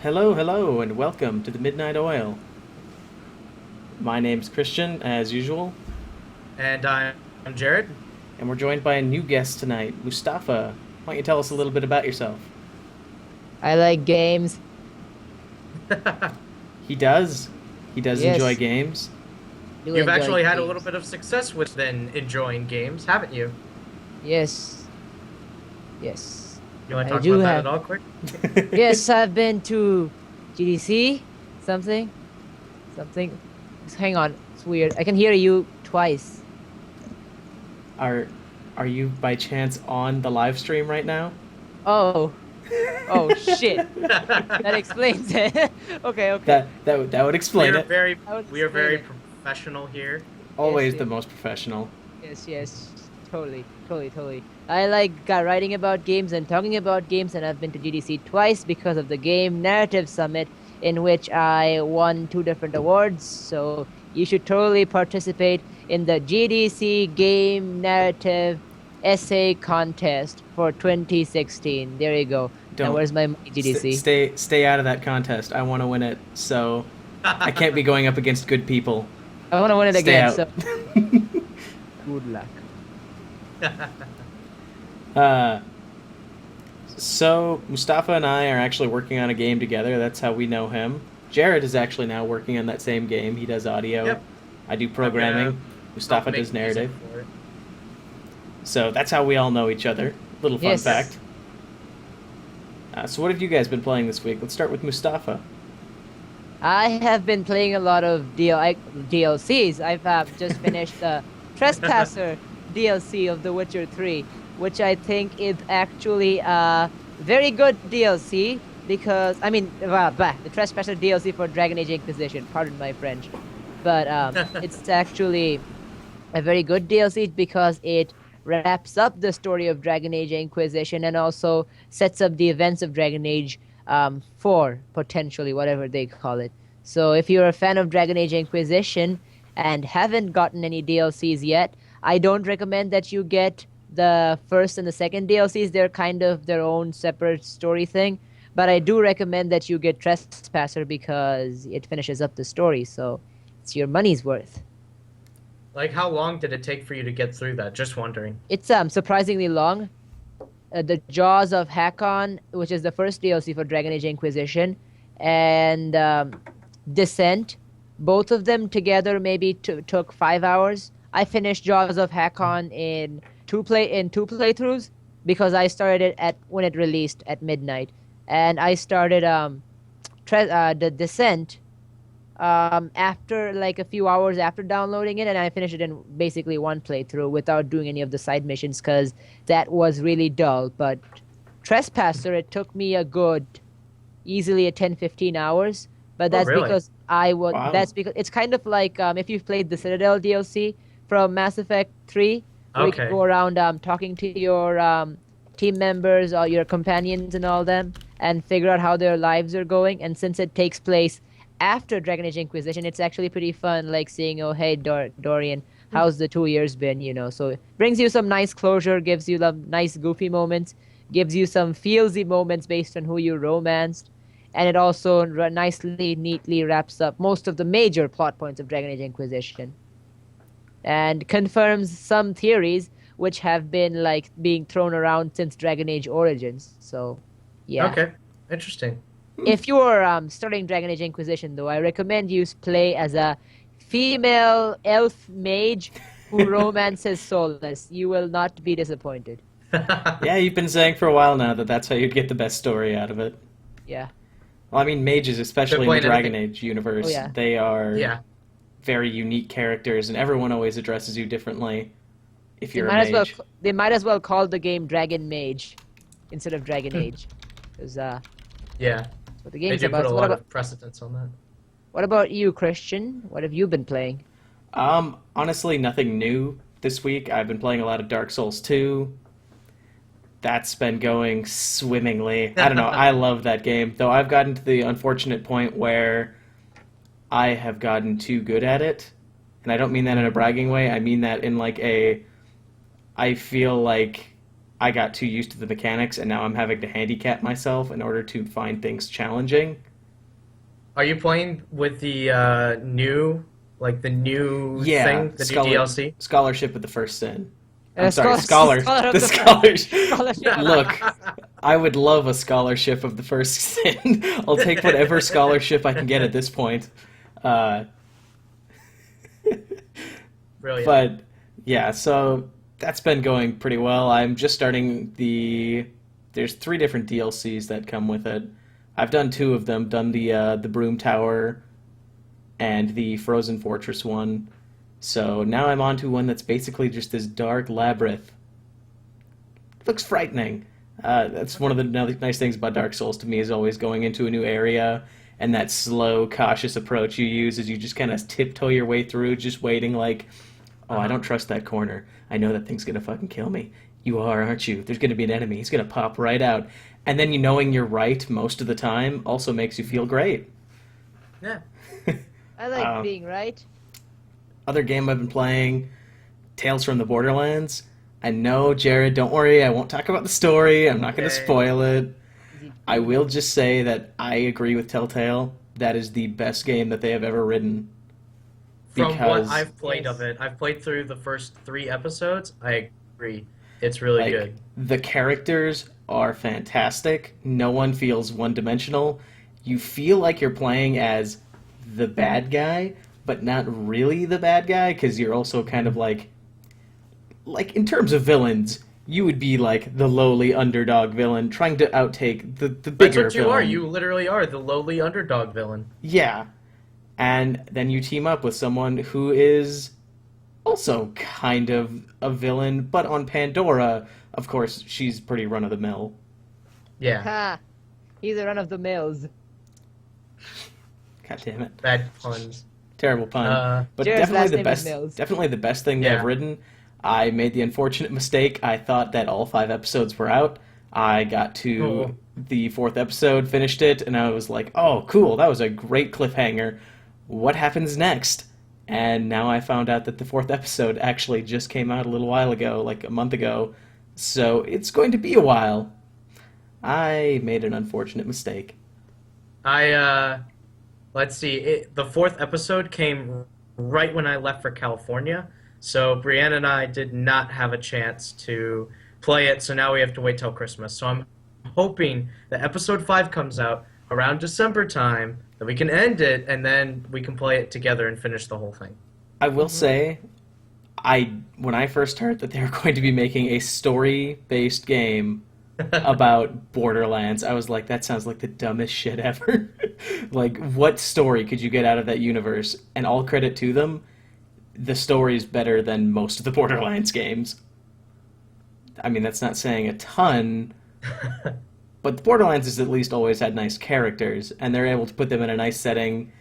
Hello, hello, and welcome to the Midnight Oil. My name's Christian, as usual, And I'm Jared. and we're joined by a new guest tonight, Mustafa. Why don't you tell us a little bit about yourself? I like games. He does. He does enjoy Yes, games. do You've enjoy actually had a little games. bit of success within enjoying games, haven't you? Yes, yes, You want to I talk do about that have. at all, quick? Yes, I've been to GDC. Something, something. Hang on, it's weird. I can hear you twice. are are you by chance on the live stream right now? Oh, oh shit. That explains it. Okay, okay. That would We explain are it. very I would we are explain very it. professional here. Yes, Always the yes, most professional. yes. Totally, totally, totally. I like writing about games and talking about games, and I've been to GDC twice because of the Game Narrative Summit, in which I won two different awards. So you should totally participate in the GDC Game Narrative Essay Contest for 2016. There you go. Now, Don't where's my money, GDC? stay out of that contest. I want to win it, so I can't be going up against good people. I want to win it Stay again, out. so good luck. uh, So Mustafa and I are actually working on a game together. That's how we know him. Jared is actually now working on that same game. He does audio. Yep, I do I'm gonna programming. help Mustafa does make music narrative. for it. So that's how we all know each other. Little fun Yep. Yes. fact. So what have you guys been playing this week? Let's start with Mustafa. I have been playing a lot of DLCs. I've just finished the Trespasser DLC of The Witcher 3, which I think is actually a very good DLC because, I mean, the Trespasser DLC for Dragon Age Inquisition, pardon my French. But it's actually a very good DLC because it wraps up the story of Dragon Age Inquisition and also sets up the events of Dragon Age 4, potentially, whatever they call it. So if you're a fan of Dragon Age Inquisition and haven't gotten any DLCs yet, I don't recommend that you get the first and the second DLCs. They're kind of their own separate story thing. But I do recommend that you get Trespasser because it finishes up the story. So it's your money's worth. Like, how long did it take for you to get through that? Just wondering. It's surprisingly long. The Jaws of Hakon, which is the first DLC for Dragon Age Inquisition, and Descent, both of them together maybe took 5 hours. I finished Jaws of Hakon in two playthroughs because I started it at when it released at midnight, and I started the Descent after like a few hours after downloading it, and I finished it in basically one playthrough without doing any of the side missions because that was really dull. But Trespasser, it took me a good easily a 10-15 hours, but Oh, really? Wow. that's because it's kind of like if you've played the Citadel DLC from Mass Effect 3, where you can Okay. go around talking to your team members or your companions and all them and figure out how their lives are going. And since it takes place after Dragon Age Inquisition, it's actually pretty fun, like seeing, oh, hey, Dorian, how's the 2 years been, So it brings you some nice closure, gives you some nice goofy moments, gives you some feelsy moments based on who you romanced, and it also nicely, neatly wraps up most of the major plot points of Dragon Age Inquisition and confirms some theories which have been like being thrown around since Dragon Age Origins. So, yeah. Okay. Interesting. If you're starting Dragon Age Inquisition, though, I recommend you play as a female elf mage who romances Solus. You will not be disappointed. Yeah, you've been saying for a while now that that's how you'd get the best story out of it. Yeah. Well, I mean, mages, Been especially in the playing Dragon anything? Age Oh, universe, yeah. they are Yeah. very unique characters, and everyone always addresses you differently if They you're a might as well. mage. They might as well call the game Dragon Mage instead of Dragon Age, because Yeah. that's what the They game's do put about. a So lot of precedence on that. what about you, Christian? What have you been playing? Honestly, nothing new this week. I've been playing a lot of Dark Souls 2. That's been going swimmingly. I don't know. I love that game, though I've gotten to the unfortunate point where I have gotten too good at it. And I don't mean that in a bragging way. I mean that in like a I feel like I got too used to the mechanics, and now I'm having to handicap myself in order to find things challenging. Are you playing with the the new Yeah, thing, the new DLC? scholarship of the first sin. I'm sorry, Scholar of the the first scholars. scholarship of the Look, I would love a scholarship of the first sin. I'll take whatever scholarship I can get at this point. Uh, Brilliant. but yeah, so that's been going pretty well. I'm just starting the. There's three different DLCs that come with it. I've done two of them. Done the Broom Tower and the Frozen Fortress one. So now I'm on to one that's basically just this dark labyrinth. Looks frightening. That's one of the nice things about Dark Souls to me is always going into a new area and that slow, cautious approach you use as you just kind of tiptoe your way through, just waiting like, oh, I Uh-huh. don't trust that corner. I know that thing's gonna fucking kill me. You are, aren't you? There's gonna be an enemy. He's gonna pop right out. And then you knowing you're right most of the time also makes you feel great. Yeah. I like Um, being right. Other game I've been playing, Tales from the Borderlands. And no, Jared, don't worry, I won't talk about the story. I'm not going to Yay. spoil it. The I will just say that I agree with Telltale. That is the best game that they have ever written. From what Because, I've played of Yes. it, I've played through the first 3 episodes. I agree. It's really like, good. the characters are fantastic. No one feels one-dimensional. You feel like you're playing as the bad guy, but not really the bad guy, because you're also kind of like in terms of villains, you would be like the lowly underdog villain trying to outtake the That's bigger what you villain. are. You literally are the lowly underdog villain. Yeah. And then you team up with someone who is also kind of a villain, but on Pandora, of course, she's pretty run of the mill. Yeah. Ha! He's a run of the mills. God damn it. Bad puns. Terrible pun. But Jared's last definitely the name is best Mills. definitely the best thing Yeah. they've written. I made the unfortunate mistake. I thought that all 5 episodes were out. I got to Oh. the fourth episode, finished it, and I was like, "Oh, cool! That was a great cliffhanger. What happens next?" And now I found out that the fourth episode actually just came out a little while ago, like a month ago. So it's going to be a while. I made an unfortunate mistake. Let's see. The fourth episode came right when I left for California, so Brienne and I did not have a chance to play it. So now we have to wait till Christmas. So I'm hoping that episode 5 comes out around December time, that we can end it, and then we can play it together and finish the whole thing. I will say, when I first heard that they were going to be making a story-based game about Borderlands, I was like, that sounds like the dumbest shit ever. Like, what story could you get out of that universe? And all credit to them, the story is better than most of the Borderlands games. I mean, that's not saying a ton, but the Borderlands has at least always had nice characters, and they're able to put them in a nice setting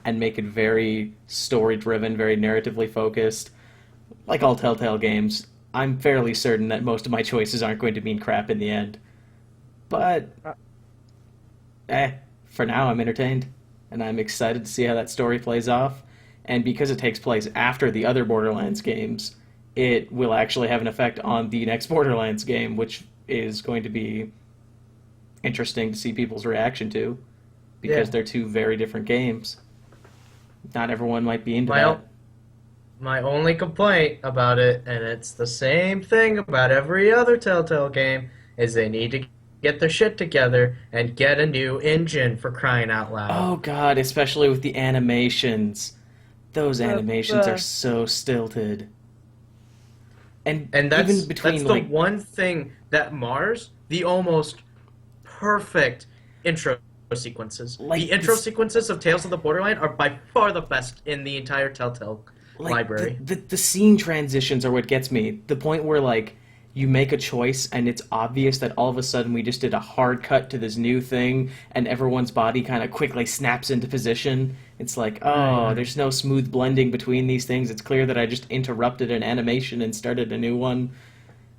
and make it very story-driven, very narratively focused. Like all Telltale games, I'm fairly certain that most of my choices aren't going to mean crap in the end. But, for now I'm entertained, and I'm excited to see how that story plays off. And because it takes place after the other Borderlands games, it will actually have an effect on the next Borderlands game, which is going to be interesting to see people's reaction to, because Yeah. they're two very different games. Not everyone might be into My, that. o- my only complaint about it, and it's the same thing about every other Telltale game, is they need to get their shit together and get a new engine, for crying out loud. Oh god, especially with the animations. Those animations uh. are so stilted. And And that's even between that's the like one thing that mars the almost perfect intro sequences. Like The intro this- sequences of Tales of the Borderland are by far the best in the entire Telltale library. the scene transitions are what gets me. The point where like you make a choice and it's obvious that all of a sudden we just did a hard cut to this new thing and everyone's body kind of quickly snaps into position. It's like, oh, there's no smooth blending between these things. It's clear that I just interrupted an animation and started a new one.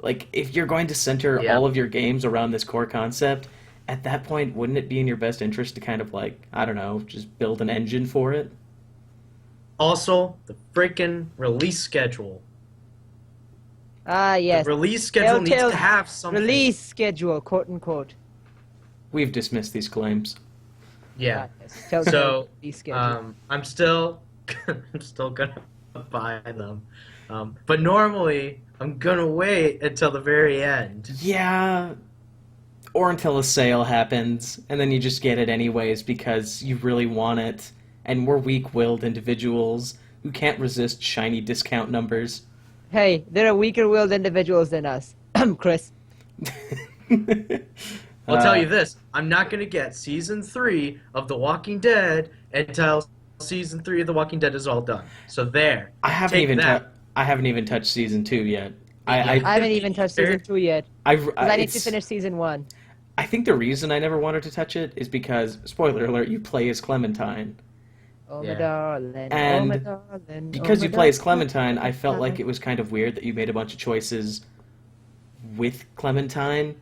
Like, if you're going to center Yeah. all of your games around this core concept, at that point, wouldn't it be in your best interest to kind of like, I don't know, just build an engine for it? Also, the freaking release schedule. Ah, The yes. release schedule needs Telltale to have something. Release schedule, quote unquote. We've dismissed these claims. Yeah. Ah, yes. Telltale So, release schedule. I'm still, I'm still gonna buy them, but normally I'm gonna wait until the very end. Yeah, or until a sale happens, and then you just get it anyways because you really want it, and we're weak-willed individuals who can't resist shiny discount numbers. Hey, there are weaker-willed individuals than us. Chris. I'll tell you this: I'm not gonna get season 3 of The Walking Dead until season 3 of The Walking Dead is all done. So there, I haven't take even that. I haven't even touched season 2 yet. I haven't even touched season 2 yet. I, Because I need to it's- finish season 1. I think the reason I never wanted to touch it is because, spoiler alert, you play as Clementine. Oh Yeah. my darling. Oh And my darling. Because oh you my play as darling. Clementine, I felt like it was kind of weird that you made a bunch of choices with Clementine.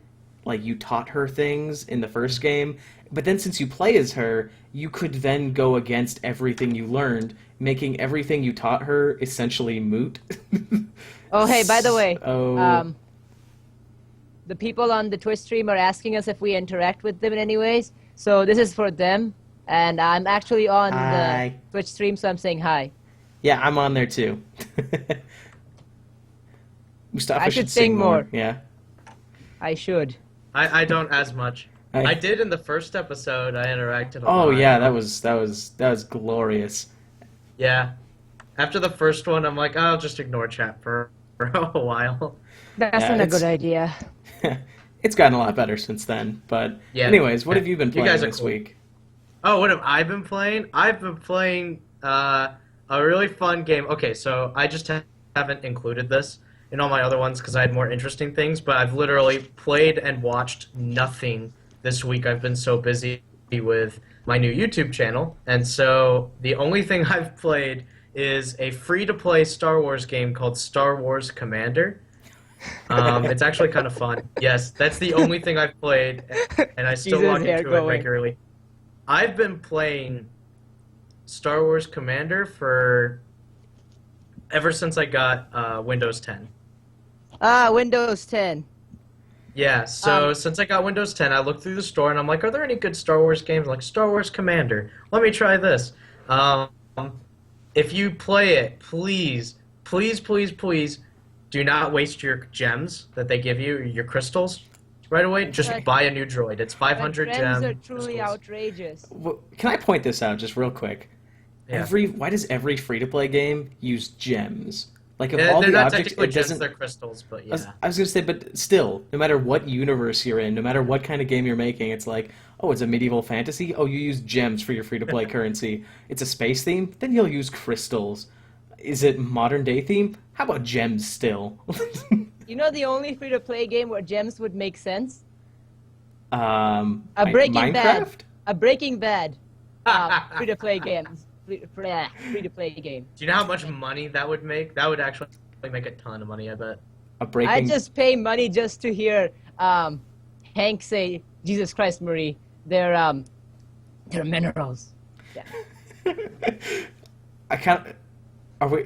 Like, you taught her things in the first game, but then since you play as her, you could then go against everything you learned, making everything you taught her essentially moot. Oh, hey, by the way, Oh, the people on the Twitch stream are asking us if we interact with them in any ways. So this is for them, and I'm actually on Hi. the Twitch stream, so I'm saying hi. yeah, I'm on there too. Mustafa I should sing more. Yeah. I should. I don't as much. I- I did in the first episode. I interacted a Oh lot. yeah, that was glorious. Yeah. After the first one, I'm like, I'll just ignore chat for a while. That's Yeah, not a it's- good idea. It's gotten a lot better since then. But Yeah. anyways, what have you been You playing guys are this cool. week? Oh, what have I been playing? I've been playing a really fun game. Okay, so I just haven't included this in all my other ones because I had more interesting things, but I've literally played and watched nothing this week. I've been so busy with my new YouTube channel, and so the only thing I've played is a free-to-play Star Wars game called Star Wars Commander. It's actually kind of fun. Yes, that's the only thing I've played, and I still Jesus, log hair into it going. regularly. I've been playing Star Wars Commander for ever since I got Windows 10. Ah, Windows 10. Yeah, so since I got Windows 10, I looked through the store and I'm like, are there any good Star Wars games? Like Star Wars Commander. Let me try this. If you play it, please, please, please, please, do not waste your gems that they give you, your crystals, right away. Just Right. buy a new droid. It's 500 But gems. gems are truly crystals. outrageous. Can I point this out just real quick? Yeah. Why does every free-to-play game use gems? Like, of Yeah, all they're the not objects, technically it gems, doesn't. they're crystals, but I was, yeah. I was gonna say, but still, no matter what universe you're in, no matter what kind of game you're making, it's like, oh, it's a medieval fantasy. Oh, you use gems for your free-to-play currency. It's a space theme, then you'll use crystals. Is it modern day theme? How about gems still? You know the only free-to-play game where gems would make sense? A Breaking Bad. Minecraft? A Breaking Bad free-to-play games. Free-to-play game. Do you know how much money that would make? That would actually make a ton of money, I bet. A breaking. I just pay money just to hear Hank say, "Jesus Christ, Marie, they're minerals." Yeah. I can't. Are we?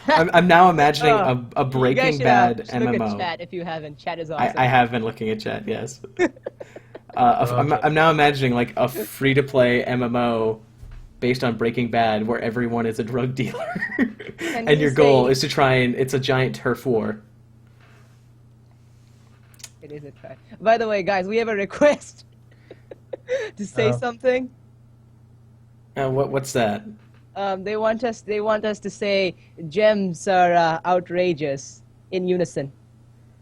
I'm now imagining a You guys Breaking should, Bad just look MMO. at chat if you haven't. Chat is awesome. I have been looking at chat. Yes. I'm now imagining like a free-to-play MMO based on Breaking Bad, where everyone is a drug dealer, and you your goal say- is to try and it's a giant turf war. It is a try. By the way, guys, we have a request to say Oh. something. What's that? They want us to say gems are outrageous in unison.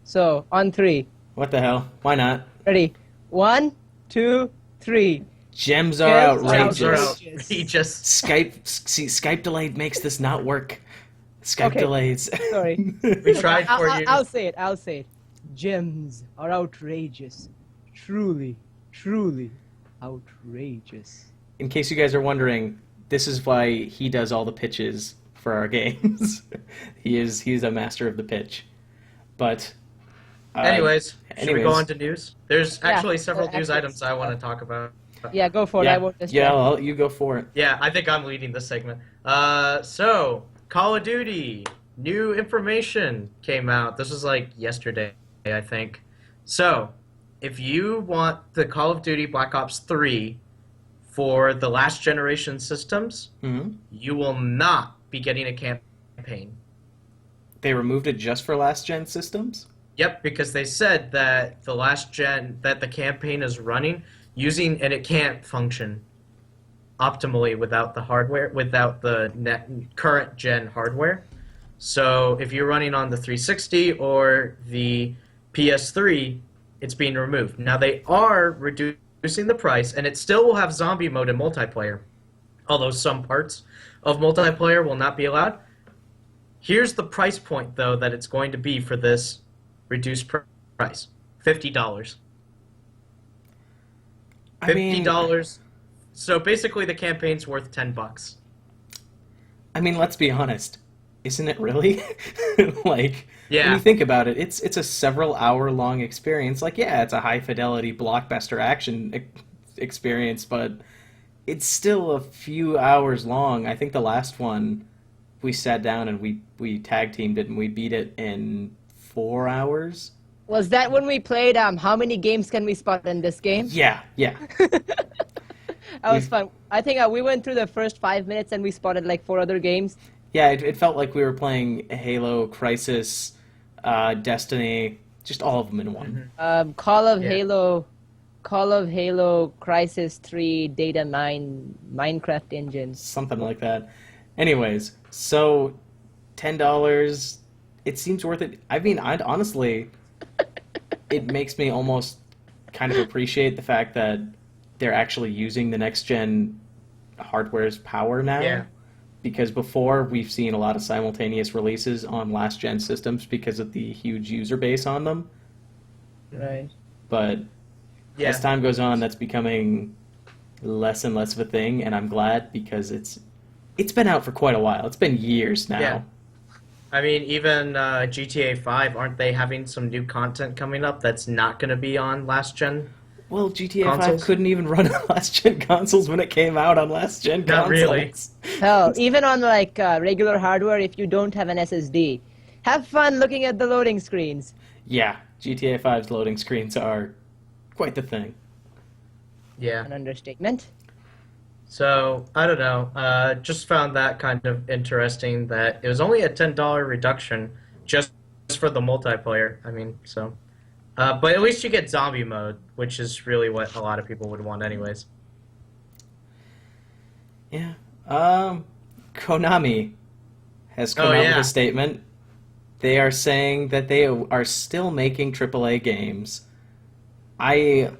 So on 3, What the hell? Why not? ready? 1, 2, 3. Gems are Gems are outrageous. Gems are outrageous. outrageous. Skype delayed makes this not work. Skype Okay. delays. Sorry. We tried for you. I'll say it. I'll say it. Gems are outrageous. Truly, truly outrageous. In case you guys are wondering, this is why he does all the pitches for our games. he's a master of the pitch. But Anyways, should we go anyways. on to news? There's Yeah, actually several news actually, items I want to talk about. Yeah, go for it. I won't distract. yeah, well, you go for it. Yeah, I think I'm leading this segment. So, Call of Duty new information came out. This was like yesterday, I think. So, if you want the Call of Duty Black Ops 3 for the last generation systems, Hmm. you will not be getting a campaign. They removed it just for last gen systems? Yep, because they said that the last gen that the campaign is running using and it can't function optimally without the hardware, without the current gen hardware. So if you're running on the 360 or the PS3, it's being removed. Now they are reducing the price, and it still will have zombie mode and multiplayer, although some parts of multiplayer will not be allowed. Here's the price point, though, that it's going to be for this reduced price: $50. I mean, $50. So basically, the campaign's worth $10. I mean, let's be honest. Isn't it really? Like, when you Yeah, think about it, it's a several hour long experience. Like, yeah, it's a high fidelity blockbuster action experience, but it's still a few hours long. I think the last one we sat down and we tag teamed it and we beat it in 4 hours. Was that when we played how many games can we spot in this game? Yeah, yeah. That was We fun. I think we went through the first 5 minutes and we spotted like 4 other games. Yeah, it felt like we were playing Halo, Crisis, Destiny, just all of them in one. Call of yeah, Halo, Call of Halo, Crisis 3, Data 9, Minecraft engines. Something like that. Anyways, so $10, it seems worth it. I mean, I'd honestly, it makes me almost kind of appreciate the fact that they're actually using the next gen hardware's power yeah, now. Because before we've seen a lot of simultaneous releases on last gen systems because of the huge user base on them. Right. But as yeah, time goes on, that's becoming less and less of a thing, and I'm glad because it's been out for quite a while. It's been years now. yeah. I mean, even GTA 5, aren't they having some new content coming up that's not going to be on last gen Well, GTA 5 consoles? couldn't even run on last gen consoles when it came out on last gen Not really. consoles. Hell, even on like regular hardware, if you don't have an SSD, have fun looking at the loading screens. Yeah, GTA 5's loading screens are quite the thing. Yeah. An understatement. So, I don't know. Just found that kind of interesting that it was only a $10 reduction just for the multiplayer. I mean, so. But at least you get zombie mode, which is really what a lot of people would want, anyways. Yeah. Konami has come Oh, out with yeah. a statement. They are saying that they are still making AAA games. I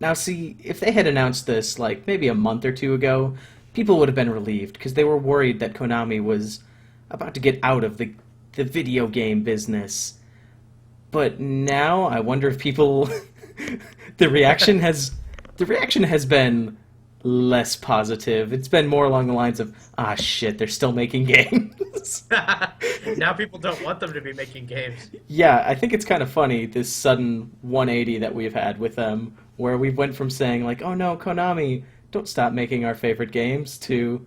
Now see, if they had announced this like maybe a month or two ago, people would have been relieved because they were worried that Konami was about to get out of the video game business. But now I wonder if people the reaction has the reaction has been less positive. It's been more along the lines of, ah shit, they're still making games. Now people don't want them to be making games. Yeah, I think it's kind of funny, this sudden 180 that we've had with them, where we went from saying like, oh no, Konami, don't stop making our favorite games, to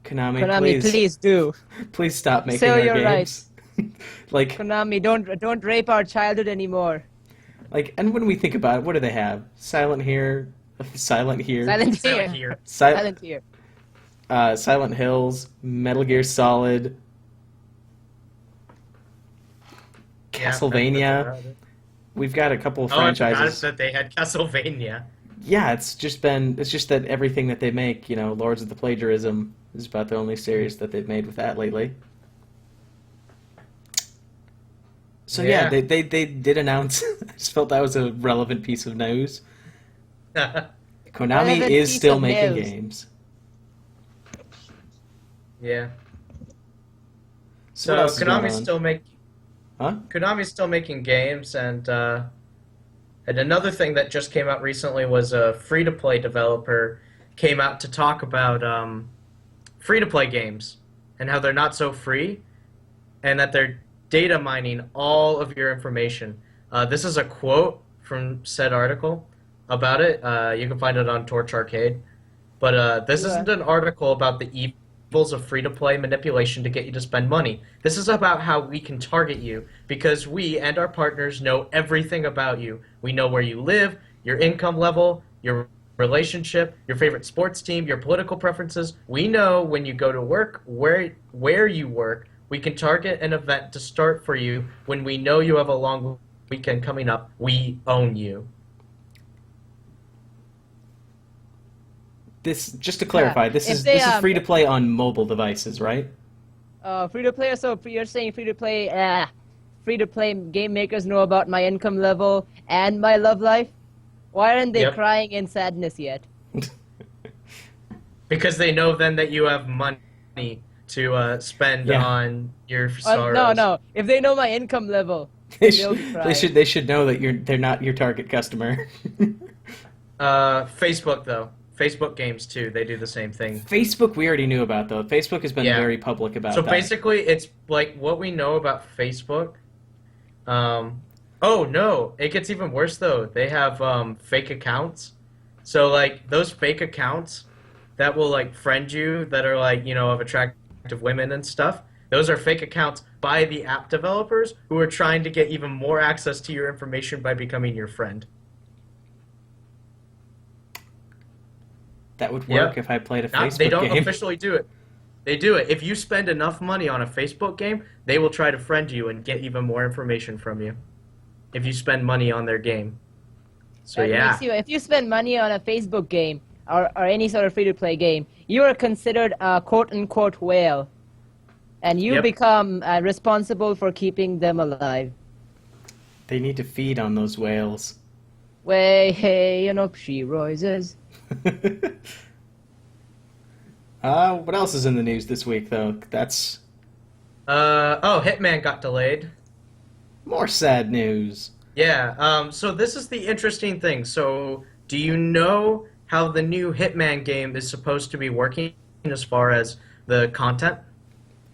Konami, Konami, please do. please stop making Sell our your games. rights. Like, Konami, don't rape our childhood anymore. and when we think about it, what do they have? Silent Here, Silent Hill. Here. Silent Hill. Silent Hills, Metal Gear Solid, Yeah, Castlevania. We've got a couple of Oh, I forgot franchises. that they had Castlevania. Yeah, it's just that everything that they make, Lords of the Plagiarism is about the only series that they've made with that lately. So yeah, Yeah. they did announce. I just felt that was a relevant piece of news. Konami Relevant is piece still of making news. games. Yeah. So what So else is going Konami's on? still making Huh? Konami's still making games, and another thing that just came out recently was a free-to-play developer came out to talk about free-to-play games and how they're not so free, and that they're data mining all of your information. This is a quote from said article about it. You can find it on Torch Arcade. But this Yeah. isn't an article about the evil levels of free-to-play manipulation to get you to spend money. This is about how we can target you because we and our partners know everything about you. We know where you live, your income level, your relationship, your favorite sports team, your political preferences. We know when you go to work, where you work. We can target an event to start for you when we know you have a long weekend coming up. We own you. This, just to clarify, this If is they, this is free to play on mobile devices, right? Free to play. So you're saying free to play game makers know about my income level and my love life? Why aren't they Yep. crying in sadness yet? Because they know then that you have money to spend Yeah. on your sorrows. No. If they know my income level, They they'll should, be crying. they should know that they're not your target customer. Facebook though. Facebook games too. They do the same thing. Facebook we already knew about though. Facebook has been Yeah. very public about So that. basically, it's like what we know about Facebook. Oh no, it gets even worse though. They have fake accounts. So like those fake accounts that will like friend you that are like, of attractive women and stuff. Those are fake accounts by the app developers who are trying to get even more access to your information by becoming your friend. That would work Yep. if I played a Not, Facebook they don't game. officially do it. They do it. If you spend enough money on a Facebook game, they will try to friend you and get even more information from you. If you spend money on their game. So That yeah. makes you, if you spend money on a Facebook game or any sort of free-to-play game, you are considered a quote-unquote whale. And you Yep. become responsible for keeping them alive. They need to feed on those whales. Way, hey, she rises. What else is in the news this week, though? That's Hitman got delayed. more sad news. Yeah, so this is the interesting thing. So, do you know how the new Hitman game is supposed to be working as far as the content?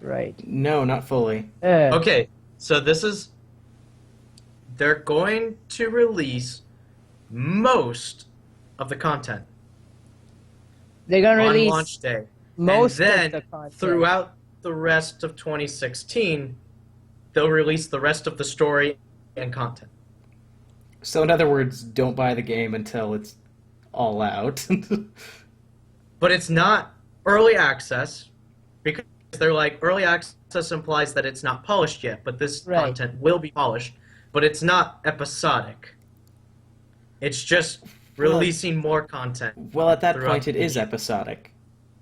Right. No, not fully. Okay, so they're going to release most of the content They're gonna on release launch day. most and then of the content. throughout the rest of 2016, they'll release the rest of the story and content. So, in other words, don't buy the game until it's all out. But it's not early access because they're like early access implies that it's not polished yet, but this Right. content will be polished, but it's not episodic. It's just releasing more content. Well, at that Throughout point, it the is year. episodic.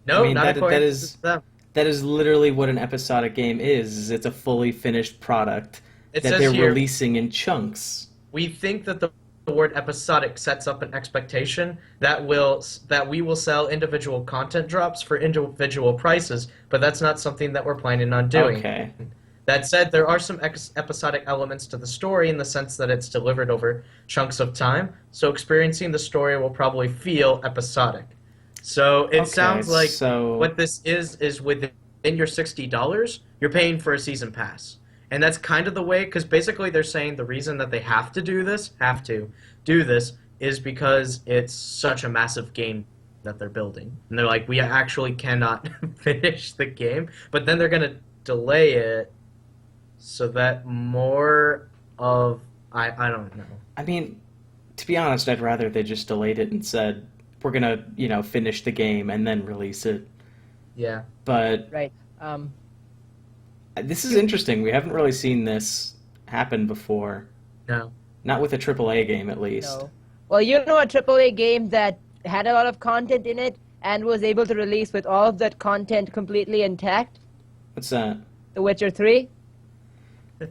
No, I mean, not that according is- to them. That is literally what an episodic game is. It's a fully finished product It that says they're here, releasing in chunks. we think that the word episodic sets up an expectation that we will sell individual content drops for individual prices, but that's not something that we're planning on doing. Okay. That said, there are some episodic elements to the story in the sense that it's delivered over chunks of time, so experiencing the story will probably feel episodic. So it sounds like so what this is within your $60, you're paying for a season pass. And that's kind of the way, because basically they're saying the reason that they have to do this, is because it's such a massive game that they're building. And they're like, we actually cannot finish the game, but then they're going to delay it so that more of, I don't know. I mean, to be honest, I'd rather they just delayed it and said, we're gonna, finish the game and then release it. Yeah. But Right. this is interesting. We haven't really seen this happen before. No. Not with a AAA game, at least. No. Well, a AAA game that had a lot of content in it and was able to release with all of that content completely intact? What's that? The Witcher 3?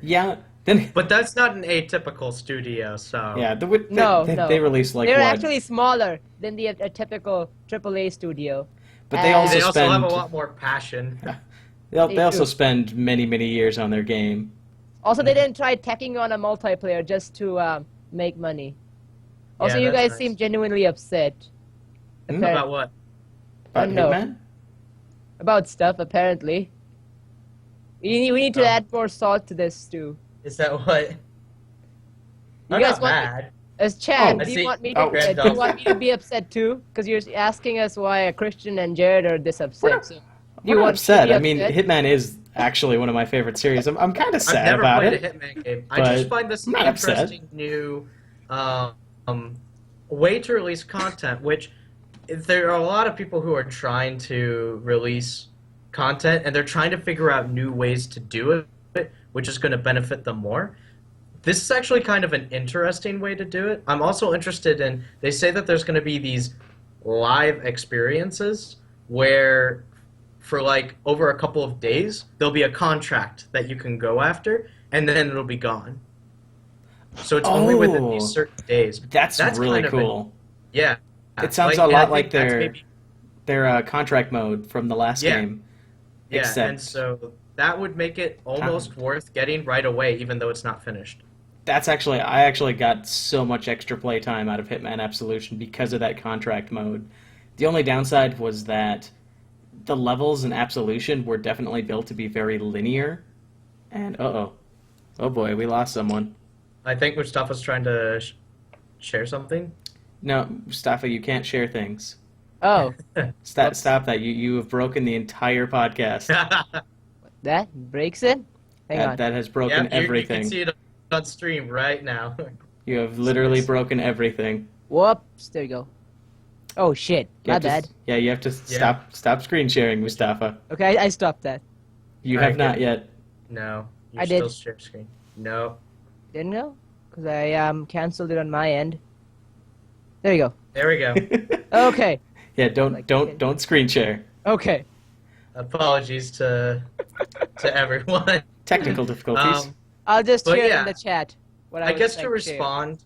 Yeah. Then But that's not an atypical studio, so... yeah, No, they released like They're what? actually smaller than a typical AAA studio. But they and- also They also spend have a lot more passion. they They also do. spend many years on their game. Also, they didn't try tacking on a multiplayer just to make money. Also, Yeah, you that's guys nice. seem genuinely upset. Hmm? Appar- About what? About no. Hitman? About stuff, apparently. We need to Oh. add more salt to this stew. Is that what? I'm guys not want- mad. As Chad, Oh. do I you see. want me to? Oh. Do you want me to be upset too? Because you're asking us why Christian and Jared are this upset. So You I'm not want to upset. be I mean, upset? Hitman is actually one of my favorite series. I'm kind of I've sad never about played it. a Hitman game. I but just find this I'm not upset. interesting new um, way to release content, which there are a lot of people who are trying to release content and they're trying to figure out new ways to do it, which is going to benefit them more. This is actually kind of an interesting way to do it. I'm also interested in, they say that there's going to be these live experiences where for like over a couple of days, there'll be a contract that you can go after and then it'll be gone. So it's only within these Oh, certain days. that's really kind of cool. yeah. It sounds Like, a and I lot think like that's their maybe their contract mode from the last yeah. game, Yeah, and except so that would make it almost worth getting right away, even though it's not finished. I actually got so much extra play time out of Hitman Absolution because of that contract mode. The only downside was that the levels in Absolution were definitely built to be very linear. And oh boy, we lost someone. I think Mustafa's trying to share something. No, Mustafa, you can't share things. Oh, Stop that. You have broken the entire podcast. that breaks it? Hang on. That has broken Yeah, you can everything. see it on stream right now. You have literally broken everything. Whoops. There you go. Oh, shit. You My have to- bad. Yeah, you have to stop screen sharing, Mustafa. Okay, I stopped that. You Alright, have not good. yet. No, you I still did. share screen. No, Didn't go? Because I canceled it on my end. There you there we go. go. Okay. Yeah, don't Like, don't screen share. Okay. Apologies to everyone. Technical difficulties. I'll just But share it yeah, in the chat. What I was guess to trying share. respond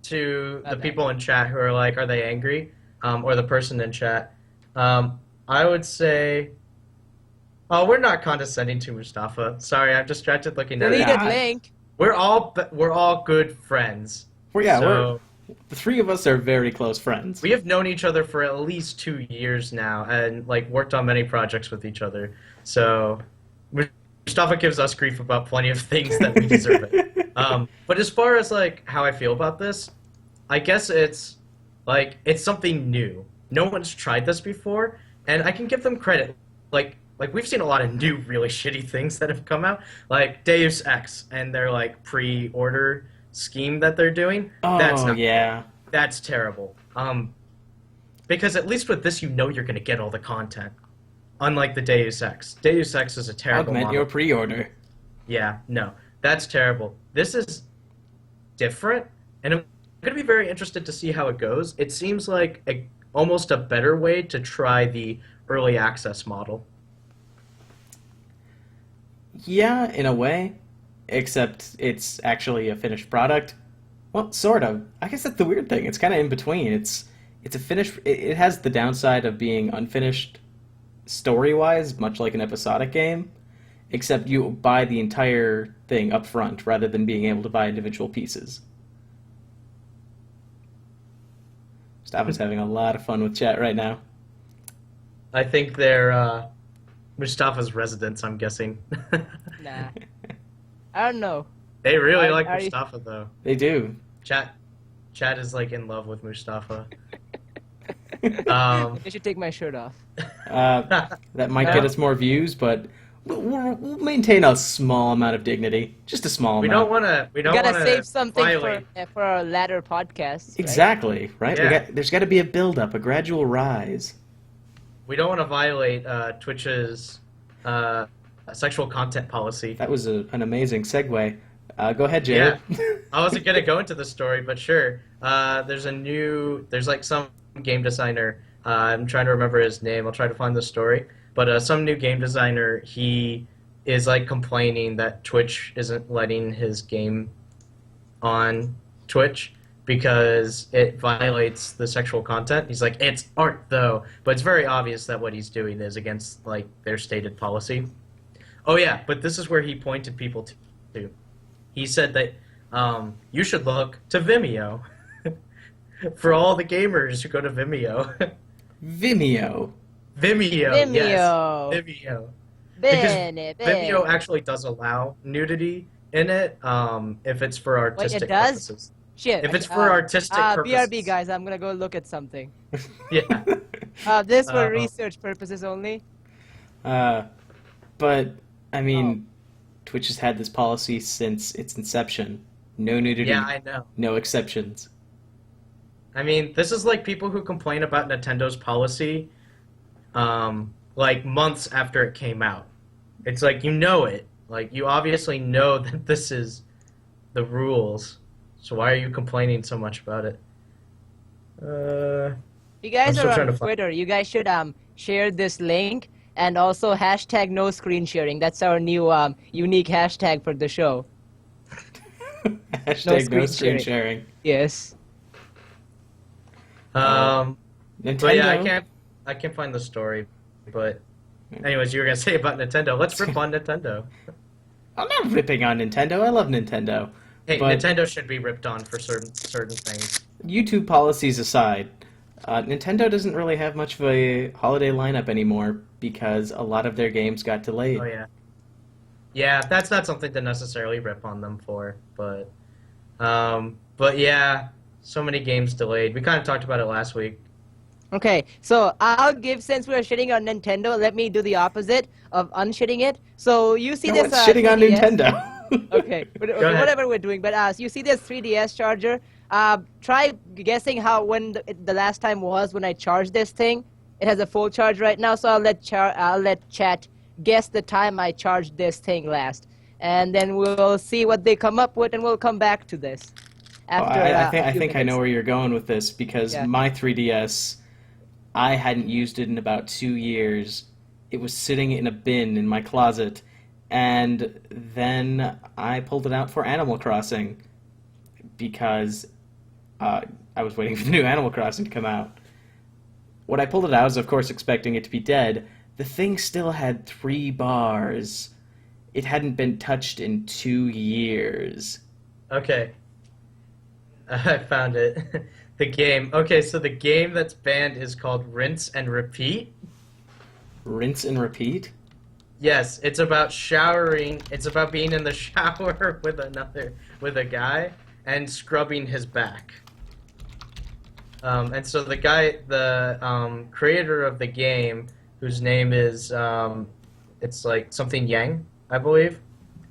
to the Okay. people in chat who are like, are they angry? Or the person in chat, I would say, oh, we're not condescending to Mustafa. Sorry, I'm distracted looking at Deleted it. Yeah. link. We're all good friends. So the three of us are very close friends. we have known each other for at least 2 years now, and like worked on many projects with each other. So Mustafa gives us grief about plenty of things that we deserve it. But as far as like how I feel about this, I guess it's something new. No one's tried this before, and I can give them credit. Like we've seen a lot of new really shitty things that have come out, like Deus Ex and their like pre-order scheme that they're doing. Oh yeah. That's terrible. Because at least with this, you know you're gonna get all the content. Unlike the Deus Ex. Deus Ex is a terrible Augment model. your pre-order. Yeah, no, that's terrible. This is different, and I'm going to be very interested to see how it goes. It seems like almost a better way to try the early access model. Yeah, in a way, except it's actually a finished product. Well, sort of. I guess that's the weird thing. It's kind of in between. It's a finished. It has the downside of being unfinished story-wise, much like an episodic game, except you buy the entire thing up front rather than being able to buy individual pieces. Mustafa's having a lot of fun with chat right now. I think they're Mustafa's residents, I'm guessing. Nah. I don't know. They really Are- like are you- Mustafa, though. They do. Chat is like in love with Mustafa. I should take my shirt off. That might get us more views, but we'll maintain a small amount of dignity. Just a small we amount. don't want to. We We don't gotta want to save something violate. for our latter podcasts. Right? Exactly, right? Yeah. There's got to be a build-up, a gradual rise. We don't want to violate Twitch's sexual content policy. That was an amazing segue. Go ahead, Jared. I wasn't gonna go into the story, but sure. There's like some game designer. I'm trying to remember his name. I'll try to find the story. But some new game designer, he is like complaining that Twitch isn't letting his game on Twitch because it violates the sexual content. He's like, it's art though, but it's very obvious that what he's doing is against like their stated policy. Oh yeah, but this is where he pointed people to. He said that you should look to Vimeo for all the gamers who go to Vimeo. Vimeo. Vimeo, yes, Vimeo. Vimeo. Because Bene, Vimeo actually does allow nudity in it if it's for artistic does? purposes. Shit. If it's for artistic purposes. BRB guys, I'm gonna go look at something. Yeah. This for Uh-oh. research purposes only. Uh, but I Oh. mean, Twitch has had this policy since its inception. No Yeah, nudity, I know. no exceptions. I mean, this is like people who complain about Nintendo's policy, like months after it came out. It's like you know it. Like you obviously know that this is the rules. So why are you complaining so much about it? You I'm guys are still trying on to find. Twitter. You guys should share this link and also hashtag no screen sharing. That's our new unique hashtag for the show. No Hashtag no screen screen sharing. sharing. Yes. Uh, Um, but yeah, Nintendo. I can't find the story. But anyways, you were gonna say about Nintendo. Let's rip on Nintendo. I'm not ripping on Nintendo. I love Nintendo. Hey, But Nintendo should be ripped on for certain things. YouTube policies aside, Nintendo doesn't really have much of a holiday lineup anymore because a lot of their games got Oh delayed. yeah, yeah. That's not something to necessarily rip on them for, but yeah, so many games delayed. We kind of talked about it last week. Okay, so I'll give, since we're shitting on Nintendo, let me do the opposite of unshitting it. So you see No this one's shitting on 3DS. Nintendo. Okay, Go ahead. whatever we're doing, but you see this 3DS charger. Try guessing how when the last time was when I charged this thing. It has a full charge right now, so I'll let chat guess the time I charged this thing last, and then we'll see what they come up with, and we'll come back to this Oh, after a I few think I know minutes. where you're going with this because Yeah. my 3DS, I hadn't used it in about 2 years. It was sitting in a bin in my closet, and then I pulled it out for Animal Crossing because uh, I was waiting for the new Animal Crossing to come out. When I pulled it out, I was of course expecting it to be dead. The thing still had 3 bars. It hadn't been touched in 2 years. Okay, I found it. The game. Okay, so the game that's banned is called Rinse and Repeat. Rinse and repeat? Yes, it's about showering. It's about being in the shower with a guy and scrubbing his back. And so the creator of the game, whose name is it's like something Yang, I believe.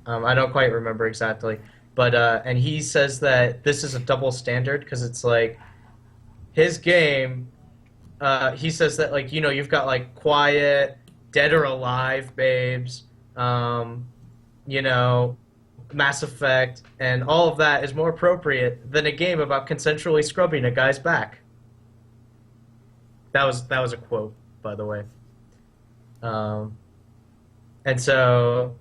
I don't quite remember exactly, but and he says that this is a double standard because it's like his game. He says that like you've got like Quiet, Dead or Alive, Babes, you know, Mass Effect, and all of that is more appropriate than a game about consensually scrubbing a guy's back. That was a quote, by the way. Um, and so,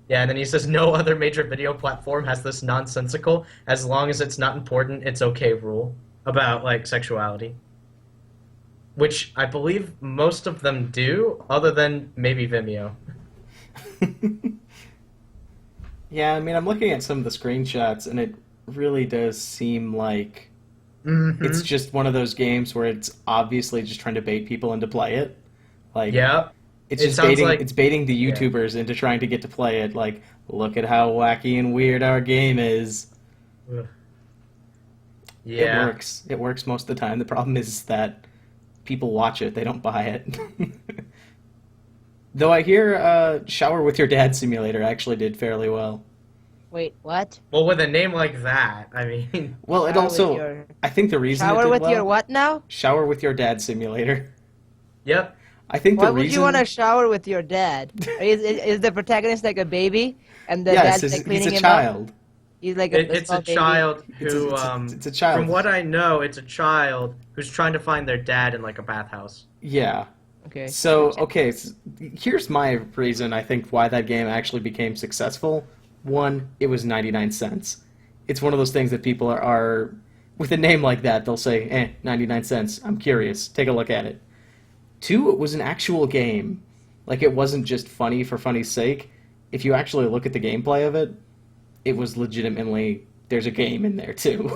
yeah, and then he says no other major video platform has this nonsensical, as long as it's not important, it's okay rule about like sexuality, which I believe most of them do, other than maybe Vimeo. Yeah, I mean, I'm looking at some of the screenshots, and it really does seem like it's Mm-hmm. just one of those games where it's obviously just trying to bait people into play it. Like, Yeah, it's it just sounds like baiting the yeah, YouTubers into trying to get to play it. Like, look at how wacky and weird our game is. Ugh. It Yeah. works. It works most of the time. The problem is that people watch it, they don't buy it. Though I hear Shower with Your Dad Simulator actually did fairly well. Wait, what? Well, with a name like that, I mean, Well, it Shower with also, your I think the reason it shower did with your well, what now? Shower with Your Dad Simulator. yep. I think Why the would you want to reason, shower with your dad? Is the protagonist like a baby, and the yes, dad's like he's cleaning a him up? child. He's like a It's small a baby. child It's a, who, it's a from child. what I know, it's a child who's trying to find their dad in like a bathhouse. Yeah. Okay. So, okay, here's my reason I think why that game actually became successful. One, it was 99 cents. It's one of those things that people are with a name like that, they'll say, 99 cents. I'm curious. Take a look at it. Two, it was an actual game. Like, it wasn't just funny for funny's sake. If you actually look at the gameplay of it, it was legitimately, there's a game in there too.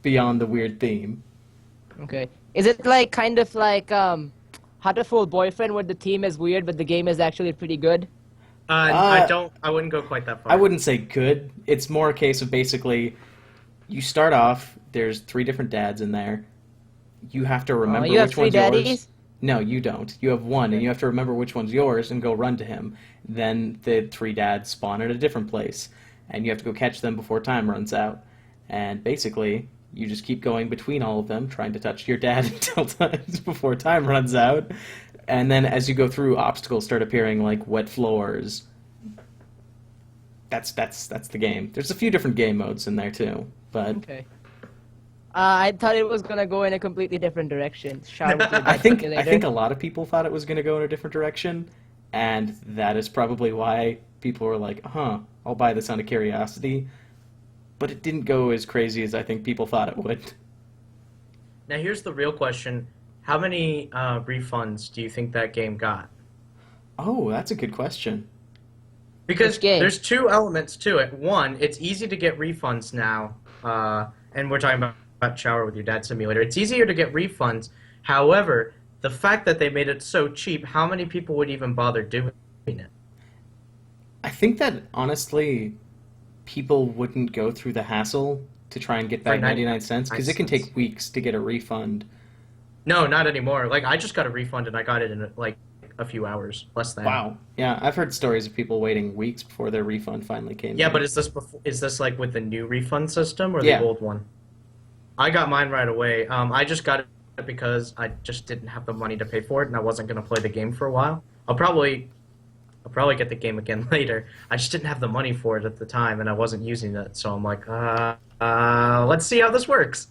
Beyond the weird theme. Okay. Is it like kind of like How to Fool Boyfriend, where the theme is weird, but the game is actually pretty good? I don't. I wouldn't go quite that far. I wouldn't say good. It's more a case of basically, you start off, there's 3 different dads in there. You have to remember You have which three one's yours. daddies? No, you don't. You have one, and you have to remember which one's yours and go run to him. Then the three dads spawn at a different place, and you have to go catch them before time runs out. And basically, you just keep going between all of them, trying to touch your dad until before time runs out. And then as you go through, obstacles start appearing like wet floors. That's the game. There's a few different game modes in there too, but Okay. I thought it was gonna go in a completely different direction. Shower with your I dad think simulator. a lot of people thought it was going to go in a different direction, and that is probably why people were like, "Huh, I'll buy this out of curiosity." But it didn't go as crazy as I think people thought it would. Now here's the real question: how many refunds do you think that game got? Oh, that's a good question. Because Which game? there's two elements to it. One, it's easy to get refunds now, and we're talking about Shower with Your Dad Simulator. It's easier to get refunds. However, the fact that they made it so cheap, how many people would even bother doing it? I think that honestly, people wouldn't go through the hassle to try and get For back 99 cents because it can 99 take weeks to get a refund. No, not anymore. Like I just got a refund and I got it in like a few hours, less than. Wow. Yeah, I've heard stories of people waiting weeks before their refund finally came Yeah, in. but is this like with the new refund system or the Yeah. old one? I got mine right away. I just got it because I just didn't have the money to pay for it, and I wasn't going to play the game for a while. I'll probably get the game again later. I just didn't have the money for it at the time, and I wasn't using it. So I'm like, let's see how this works.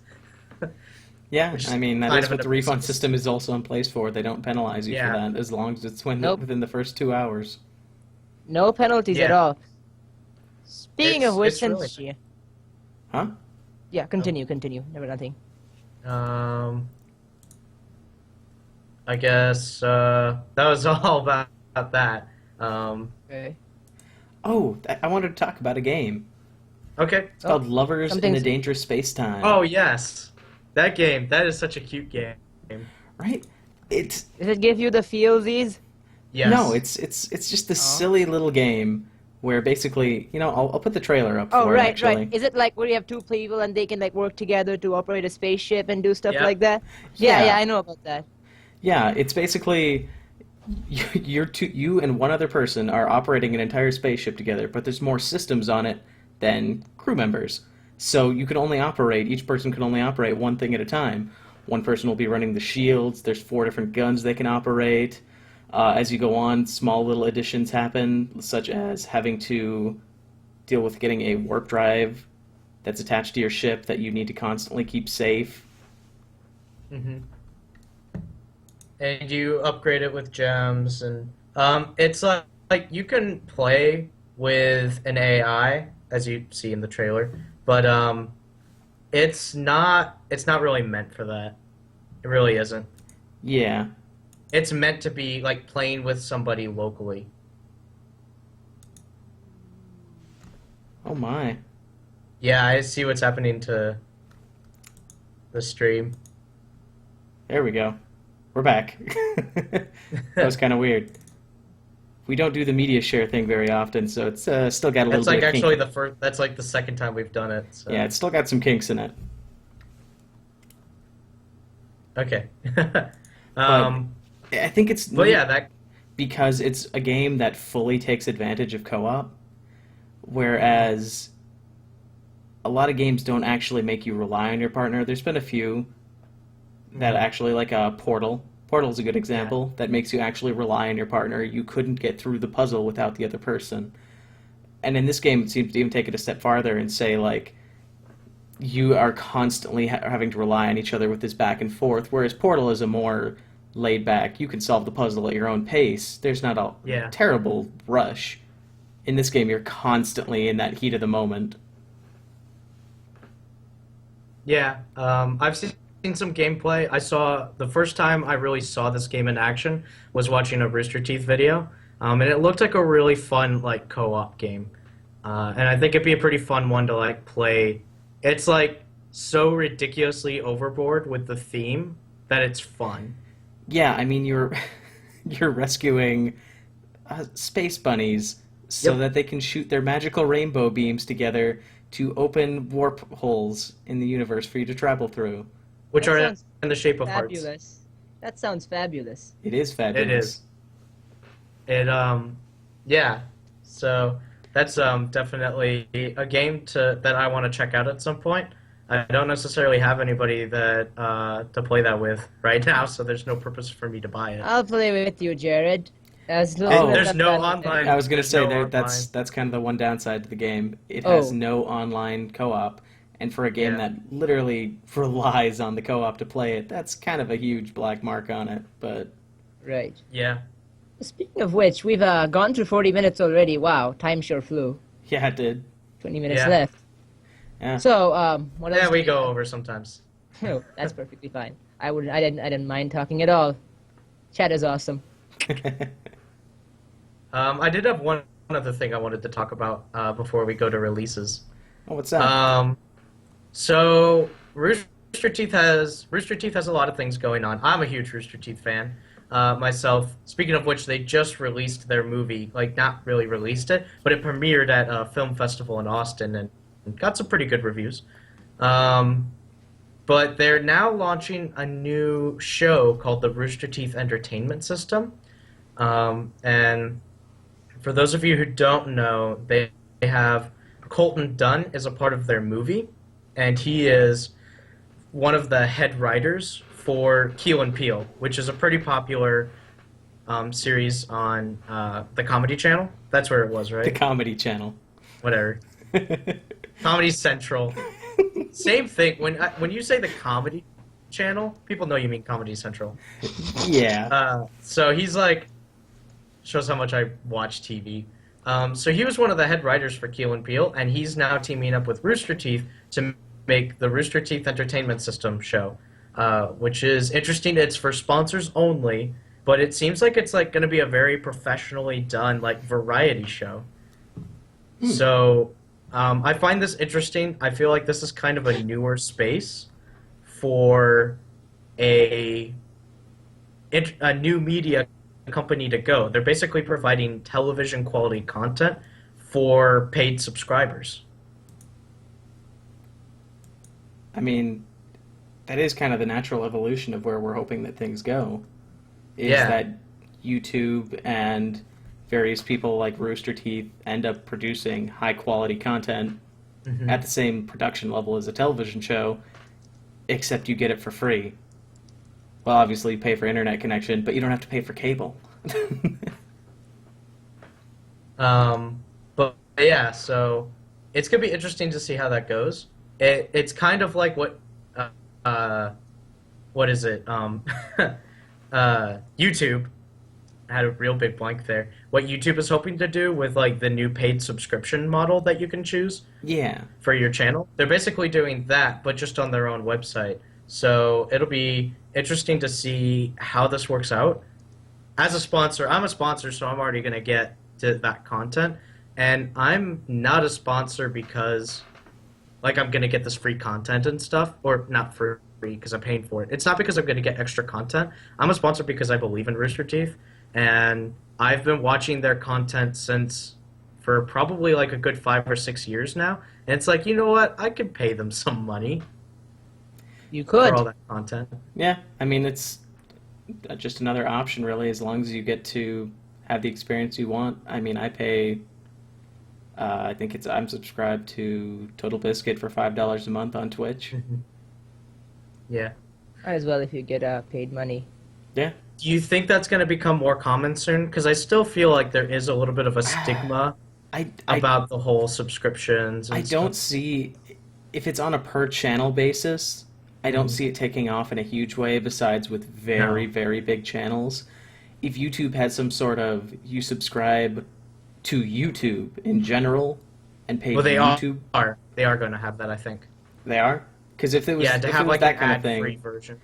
Yeah, Which is I mean, that kind is of what an the refund abuse. system is also in place for. They don't penalize you Yeah. for that as long as it's Nope. within the first 2 hours. No penalties at Yeah. all. Speaking of which, It's really since yeah, Huh? yeah, continue. Never nothing. I guess that was all about that. Okay. Oh, I wanted to talk about a game. Okay. It's called Lovers in a something's- Dangerous Space-Time. Oh yes, that game. That is such a cute game. Right? It's Does it give you the feelsies? Yes. No, it's just this silly little game where basically, I'll put the trailer up Oh, for it right, actually. right. Is it like where you have two people and they can like work together to operate a spaceship and do stuff Yeah. like that? Yeah, Yeah. yeah, I know about that. Yeah, it's basically you and one other person are operating an entire spaceship together, but there's more systems on it than crew members. So each person can only operate one thing at a time. One person will be running the shields, there's 4 different guns they can operate. As you go on, small little additions happen, such as having to deal with getting a warp drive that's attached to your ship that you need to constantly keep safe. hmm And you upgrade it with gems, and it's like you can play with an AI, as you see in the trailer, but it's not really meant for that. It really isn't. Yeah. It's meant to be like playing with somebody locally. Oh my. Yeah, I see what's happening to the stream. There we go. We're back. That was kind of weird. We don't do the media share thing very often, so it's still got a little That's like bit of actually kink. the first. That's like the second time we've done it. So. Yeah, it's still got some kinks in it. Okay. um. I think it's But neat yeah, that. because it's a game that fully takes advantage of co-op, whereas a lot of games don't actually make you rely on your partner. There's been a few that actually, like Portal. Portal's a good example that makes you actually rely on your partner. You couldn't get through the puzzle without the other person. And in this game, it seems to even take it a step farther and say, like, you are constantly having to rely on each other with this back and forth, whereas Portal is a more laid back, you can solve the puzzle at your own pace. There's not a Yeah. terrible rush. In this game, you're constantly in that heat of the moment. Yeah. I've seen some gameplay. I saw the first time I really saw this game in action was watching a Rooster Teeth video, and it looked like a really fun like co-op game. And I think it'd be a pretty fun one to like play. It's like so ridiculously overboard with the theme that it's fun. Yeah, I mean, you're rescuing space bunnies so Yep. that they can shoot their magical rainbow beams together to open warp holes in the universe for you to travel through. Which That are sounds in the shape of hearts. Fabulous. That sounds fabulous. It is It fabulous. is. It yeah. So that's definitely a game that I want to check out at some point. I don't necessarily have anybody that to play that with right now, so there's no purpose for me to buy it. I'll play with you, Jared. As Oh. soon as There's I'm no done with it. online. I was gonna There's say no there, online. that's kind of the one downside to the game. It has Oh, no online co-op, and for a game Yeah. that literally relies on the co-op to play it, that's kind of a huge black mark on it. But right. Yeah. Speaking of which, we've gone through 40 minutes already. Wow, time sure flew. yeah, it did. 20 minutes Yeah. left. Yeah. So, what else? Yeah, do we you go have? over sometimes. Oh, that's perfectly fine. I didn't mind talking at all. Chat is awesome. I did have one other thing I wanted to talk about before we go to releases. Oh, what's that? So Rooster Teeth has a lot of things going on. I'm a huge Rooster Teeth fan myself. Speaking of which, they just released their movie. Like, not really released it, but it premiered at a film festival in Austin and got some pretty good reviews. But they're now launching a new show called the Rooster Teeth Entertainment System. And for those of you who don't know, they have Colton Dunn is a part of their movie, and he is one of the head writers for Keel and Peele, which is a pretty popular series on the Comedy Channel. That's where it was, The right? Comedy Channel. Whatever. Comedy Central. Same thing. When you say the Comedy Channel, people know you mean Comedy Central. Yeah. So he's like, shows how much I watch TV. So he was one of the head writers for Keel and Peele, and he's now teaming up with Rooster Teeth to make the Rooster Teeth Entertainment System show, which is interesting. It's for sponsors only, but it seems like it's like going to be a very professionally done like variety show. So I find this interesting. I feel like this is kind of a newer space for a new media company to go. They're basically providing television quality content for paid subscribers. I mean, that is kind of the natural evolution of where we're hoping that things go. Is Yeah. that YouTube and various people like Rooster Teeth end up producing high quality content at the same production level as a television show, except you get it for free. Well, obviously you pay for internet connection, but you don't have to pay for cable. But yeah, so it's gonna be interesting to see how that goes. It's kind of like what is it? YouTube. I had a real big blank there. What YouTube is hoping to do with like the new paid subscription model that you can choose Yeah. for your channel. They're basically doing that, but just on their own website. So it'll be interesting to see how this works out. As a sponsor, I'm a sponsor, so I'm already going to get to that content. And I'm not a sponsor because, like, I'm going to get this free content and stuff, or not for free because I'm paying for it. It's not because I'm going to get extra content. I'm a sponsor because I believe in Rooster Teeth, and I've been watching their content for probably like a good 5 or 6 years now. And it's like, you know what? I could pay them some money You for all could. that content. Yeah. I mean, it's just another option, really, as long as you get to have the experience you want. I mean, I pay. I think I'm subscribed to Total Biscuit for $5 a month on Twitch. Yeah. Might as well if you get paid money. Yeah. Do you think that's going to become more common soon? Because I still feel like there is a little bit of a stigma I about the whole subscriptions and I don't stuff. see if it's on a per channel basis. I don't see it taking off in a huge way. Besides with very No. very big channels, if YouTube had some sort of you subscribe to YouTube in general and pay Well, they YouTube, are. They are going to have that, I think. they are because if it was Yeah, if to it have was like that an kind of ad-free thing, version.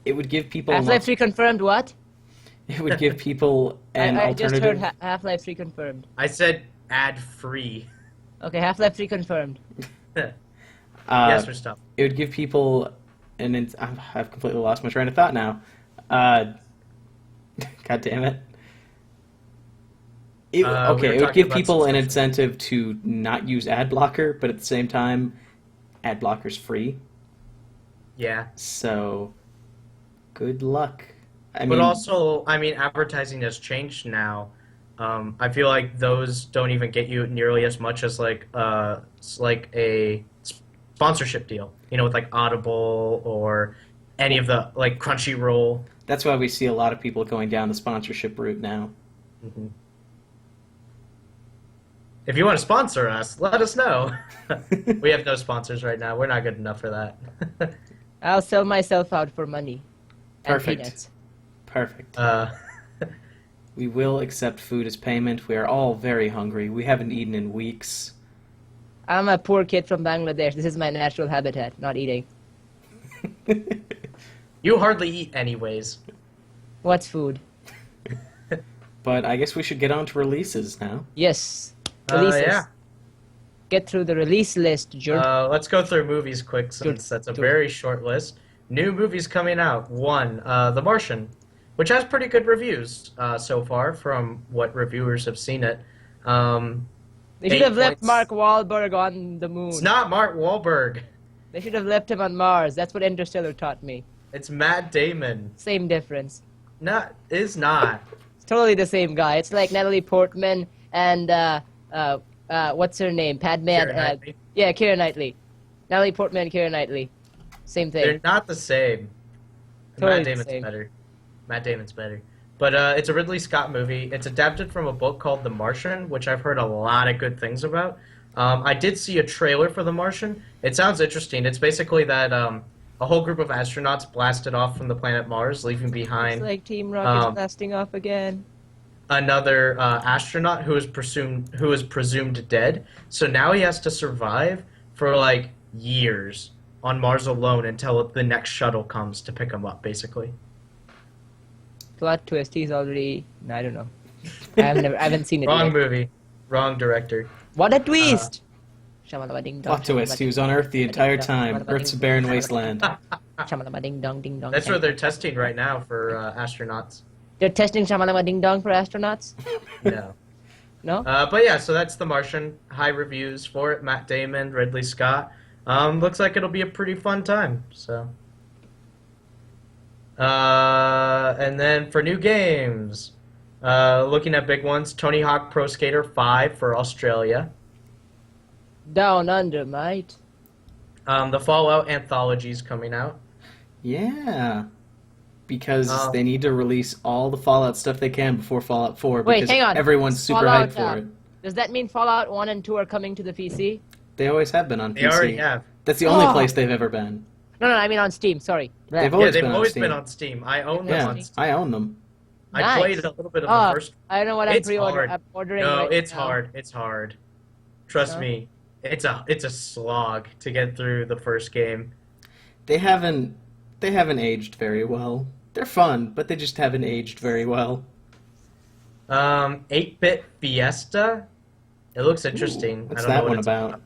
it would give people Half-Life 3 confirmed what? it would give people an I just heard alternative. Half-Life 3 confirmed. I said ad-free. Okay, Half-Life 3 confirmed. Yes, Uh, Mustafa. it would give people I've completely lost my train of thought now. God damn it. We were Okay, it would talking give about people an subscription. incentive to not use ad blocker, but at the same time, ad blocker's free. Yeah. So, Good luck. I But mean, also, I mean, advertising has changed now. I feel like those don't even get you nearly as much as like a sponsorship deal. You know, with like Audible or any of the like Crunchyroll. that's why we see a lot of people going down the sponsorship route now. hmm If you want to sponsor us, let us know. We have no sponsors right now. We're not good enough for that. I'll sell myself out for money. And Perfect. peanuts. Perfect. uh, We will accept food as payment. We are all very hungry. We haven't eaten in weeks. I'm a poor kid from Bangladesh. This is my natural habitat, not eating. you hardly eat anyways. What's food? But I guess we should get on to releases now. Yes. Releases. Yeah. Get through the release list, jerk. Let's go through movies quick since that's a very short list. New movies coming out. One, The Martian, which has pretty good reviews so far from what reviewers have seen it. They should 8 have left points. Mark Wahlberg on the moon. It's not Mark Wahlberg. They should have left him on Mars. That's what Interstellar taught me. It's Matt Damon. Same difference. Is not. It's totally the same guy. It's like Natalie Portman and what's her name? Padme. Keira Knightley. Yeah, Keira Knightley. Natalie Portman and Keira Knightley. Same thing. They're not the same. Totally Matt the Damon's same. better. Matt Damon's better. But it's a Ridley Scott movie. It's adapted from a book called The Martian, which I've heard a lot of good things about. I did see a trailer for The Martian. It sounds interesting. It's basically that a whole group of astronauts blasted off from the planet Mars, leaving It's behind like Team Rocket's um, blasting off again. another astronaut who is presumed dead. So now he has to survive for like years on Mars alone until the next shuttle comes to pick him up, basically. Plot twist. He's already. I don't know. I haven't seen it Wrong yet. movie, wrong director. What a twist! Shamalama-ding-dong, Plot twist. He was on Earth the entire time. Earth's a barren wasteland. Shamalama-ding-dong, ding-dong. That's what they're testing right now for astronauts. They're testing Shamalama-ding-dong for astronauts? No. No? But yeah, so that's The Martian. High reviews for it. Matt Damon, Ridley Scott. Looks like it'll be a pretty fun time. So. And then for new games, looking at big ones, Tony Hawk Pro Skater 5 for Australia. Down under, mate. The Fallout anthology is coming out. Yeah. Because they need to release all the Fallout stuff they can before Fallout 4. Wait, Because hang on. everyone's super Fallout, hyped for it. Does that mean Fallout 1 and 2 are coming to the PC? They always have been on They PC. already have. That's the only Oh. place they've ever been. No, I mean on Steam, sorry. They've Yeah, always they've been on always Steam. been on Steam. I own them Yeah, on Steam. I own them. I Nice. played a little bit of Oh, the first. I don't know what I'm It's pre-ordering. hard. I'm ordering No, right it's now. hard. It's hard. Trust No? me. It's a slog to get through the first game. They haven't aged very well. They're fun, but they just haven't aged very well. 8-bit Fiesta. It looks interesting. What's I don't that know what one it's about?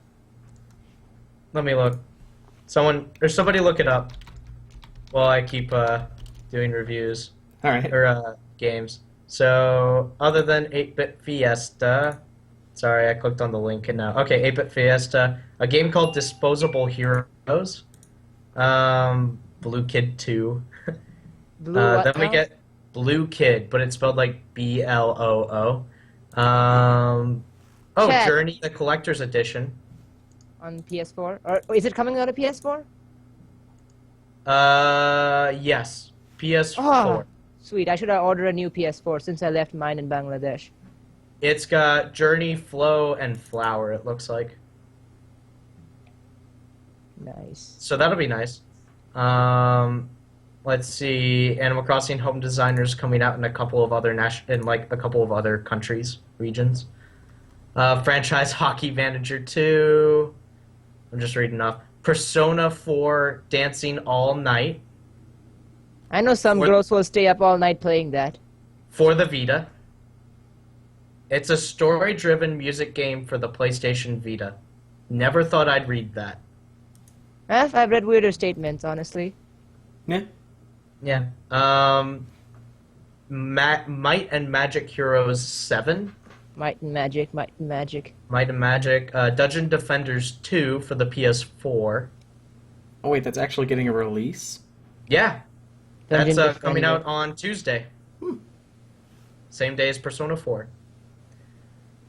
Let me look. Somebody look it up while I keep doing reviews All right. or games. So, other than 8-bit Fiesta, sorry, I clicked on the link and now. Okay, 8-bit Fiesta, a game called Disposable Heroes, Blue Kid 2. Blue what Then we now? get Blue Kid, but it's spelled like BLOO. Chad. Journey, the Collector's Edition. On PS4? Or is it coming out of PS4? Yes, PS4. Oh, sweet. I should have ordered a new PS4 since I left mine in Bangladesh. It's got Journey, Flow, and Flower, it looks like. Nice. So that'll be nice. Let's see, Animal Crossing Home Designers coming out in a couple of other a couple of other countries, regions. Franchise Hockey Manager 2. I'm just reading off. Persona 4 Dancing All Night I know some What- girls will stay up all night playing that. for the Vita. It's a story-driven music game for the PlayStation Vita. Never thought I'd read that. I've read weirder statements, honestly. Yeah. Yeah. Might and Magic Heroes 7. Might and Magic, Might and Magic. Might and Magic. Dungeon Defenders 2 for the PS4. Oh wait, that's actually getting a release. Yeah. That's Dungeon coming Defender. out on Tuesday. Same day as Persona 4.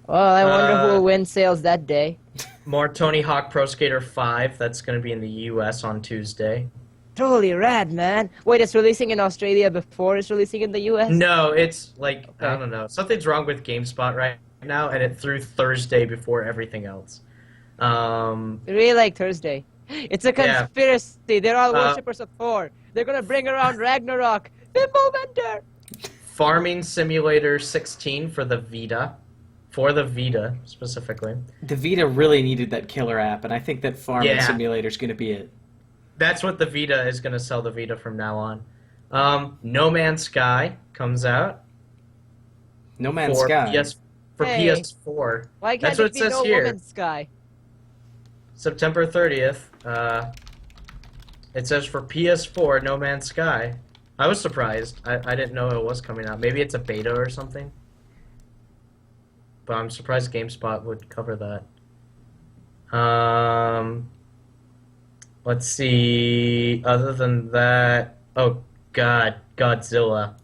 Well, I wonder who Uh, will win sales that day. More Tony Hawk Pro Skater 5. That's going to be in the US on Tuesday. Totally rad, man. Wait, it's releasing in Australia before it's releasing in the US? No, it's like, I Okay. don't know. Something's wrong with GameSpot right now, and it threw Thursday before everything else. I really like Thursday. It's a Yeah. conspiracy. They're all Uh, worshippers of Thor. They're gonna bring around Ragnarok. Bimbo Bender. Farming Simulator 16 for the Vita. For the Vita, specifically. The Vita really needed that killer app, and I think that Farming Yeah. Simulator is going to be it. That's what the Vita is going to sell the Vita from now on. No Man's Sky comes out No Man's for Sky. Hey. PS4. Why can't That's what it it be says No here. Woman's Sky? September 30th. It says for PS4, No Man's Sky. I was surprised. I didn't know it was coming out. Maybe it's a beta or something. But I'm surprised GameSpot would cover that. Let's see. Other than that, oh God, Godzilla.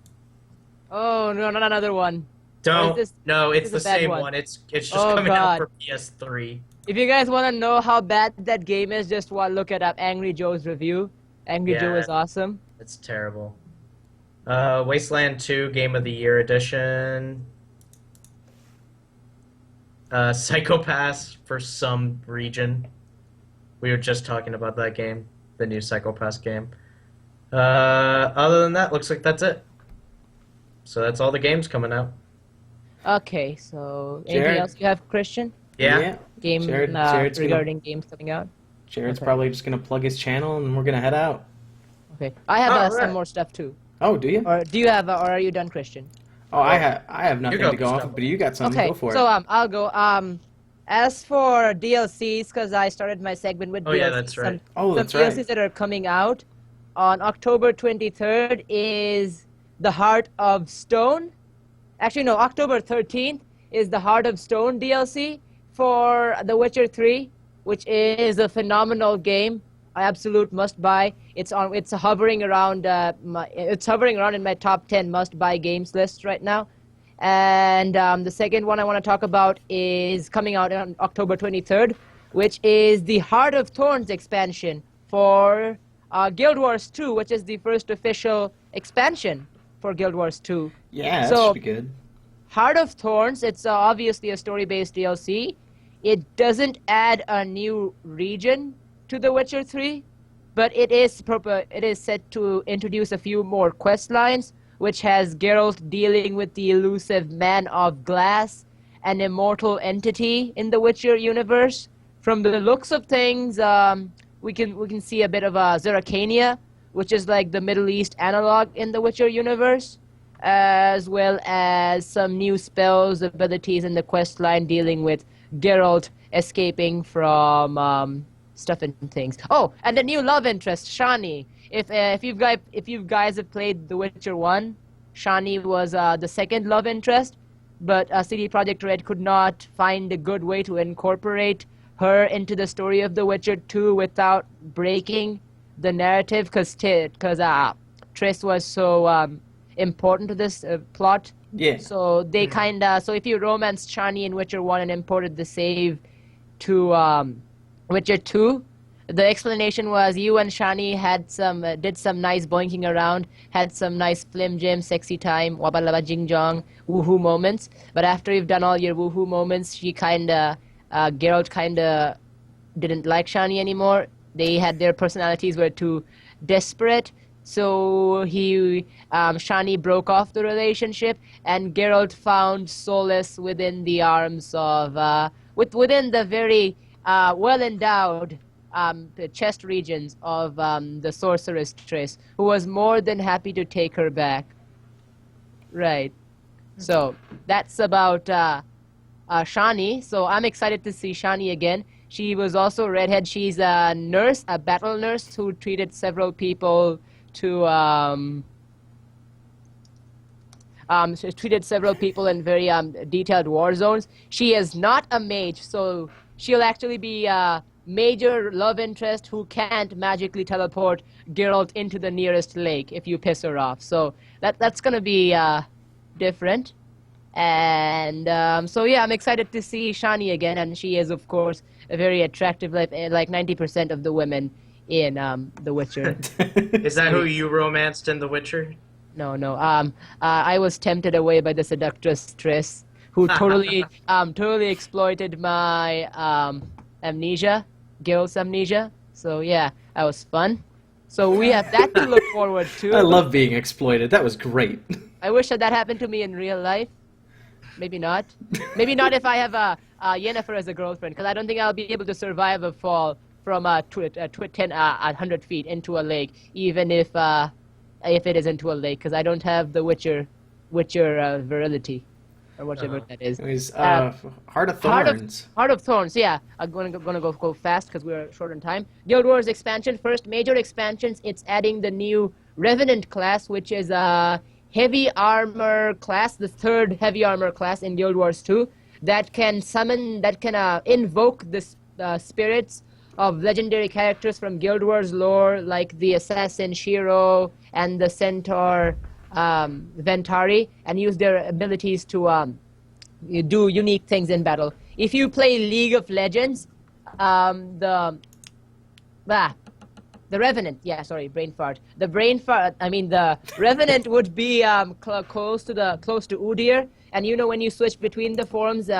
Oh no, not another one. Don't. this- No, this it's is a the bad same one. one. It's just Oh, coming out God. for PS3. If you guys want to know how bad that game is, just look it up. Angry Joe's review. Angry Joe Yeah. is awesome. It's terrible. Wasteland 2 Game of the Year edition. Psychopaths for some region. We were just talking about that game, the new Psychopaths game. Other than that, looks like that's it. So that's all the games coming out. Okay, so anything Jared? else you have, Christian? Yeah. Game Jared's regarding games coming out. Jared's Okay. probably just going to plug his channel, and we're going to head out. Okay, I have All some right. more stuff too. Oh, do you? Or do you have? Or are you done, Christian? Oh, I have nothing go, to go off Mostafa. of, but you got something. Okay, Go for so it. I'll go. As for DLCs, because I started my segment with Oh, DLCs. yeah, that's right. Oh, Some that's right. DLCs that are coming out on October 23rd is The Heart of Stone. Actually, no, October 13th is the Heart of Stone DLC for The Witcher 3, which is a phenomenal game. I absolute must buy. It's hovering around in my top 10 must buy games list right now. And the second one I want to talk about is coming out on October 23rd, which is the Heart of Thorns expansion for Guild Wars 2, which is the first official expansion for Guild Wars 2. Yeah, that so- should be good. Heart of Thorns, it's obviously a story-based DLC. It doesn't add a new region to The Witcher 3, but it is set to introduce a few more quest lines, which has Geralt dealing with the elusive Man of Glass, an immortal entity in the Witcher universe. From the looks of things, we can see a bit of Zeracania, which is like the Middle East analog in the Witcher universe, as well as some new spells, abilities in the quest line dealing with Geralt escaping from stuff and things. Oh, and the new love interest, Shani. If you guys have played The Witcher 1, Shani was the second love interest, but CD Projekt Red could not find a good way to incorporate her into the story of The Witcher 2 without breaking the narrative, because Triss was so important to this plot. Yeah. So they so if you romanced Shani in Witcher 1 and imported the save to Witcher 2, the explanation was you and Shani had did some nice boinking around, had some nice flim jim, sexy time, wabalaba jing jong, woohoo moments. But after you've done all your woohoo moments, Geralt kinda didn't like Shani anymore. Their personalities were too desperate. So Shani broke off the relationship, and Geralt found solace within the arms of, within the very well-endowed chest regions of the sorceress Triss, who was more than happy to take her back. Right. So that's about Shani. So I'm excited to see Shani again. She was also redhead. She's a nurse, a battle nurse who treated several people she treated several people in very detailed war zones. She is not a mage, so she'll actually be major love interest who can't magically teleport Geralt into the nearest lake if you piss her off. So that's gonna be different. And so yeah, I'm excited to see Shani again, and she is of course a very attractive, like 90% of the women in The Witcher. Is that who you romanced in The Witcher? No, no. I was tempted away by the seductress Triss, who totally exploited my amnesia, Geralt's amnesia. So yeah, that was fun. So we have that to look forward to. I love being exploited. That was great. I wish that happened to me in real life. Maybe not. Maybe not if I have Yennefer as a girlfriend, because I don't think I'll be able to survive a fall from 100 feet into a lake, even if it is into a lake, because I don't have the Witcher virility, or whatever that is. It was Heart of Thorns. Heart of Thorns. Yeah, I'm gonna go fast because we're short on time. Guild Wars expansion first. Major expansions. It's adding the new Revenant class, which is heavy armor class, the third heavy armor class in Guild Wars 2, that can invoke the spirits of legendary characters from Guild Wars lore, like the assassin Shiro and the centaur Ventari, and use their abilities to do unique things in battle. If you play League of Legends, the Revenant, brain fart. The Revenant would be close to Udyr, and when you switch between the forms,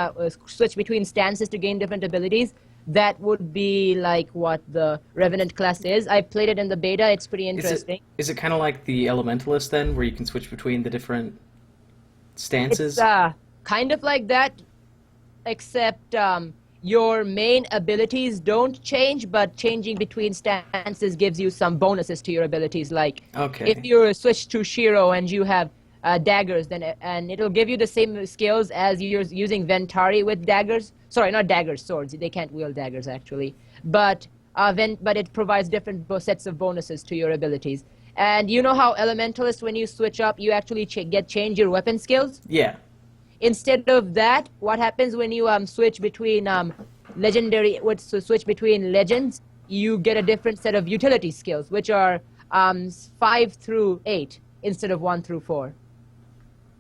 switch between stances to gain different abilities, that would be like what the Revenant class is. I played it in the beta, it's pretty interesting. Is it kind of like the Elementalist then, where you can switch between the different stances? It's kind of like that, except your main abilities don't change, but changing between stances gives you some bonuses to your abilities. Like, if you switch to Shiro and you have daggers, and it'll give you the same skills as you're using Ventari with daggers. Sorry, not daggers, swords. They can't wield daggers, actually. But it provides different sets of bonuses to your abilities. And you know how Elementalist, when you switch up, you actually change your weapon skills? Yeah. Instead of that, what happens when you switch between switch between legends, you get a different set of utility skills, which are 5 through 8 instead of 1 through 4.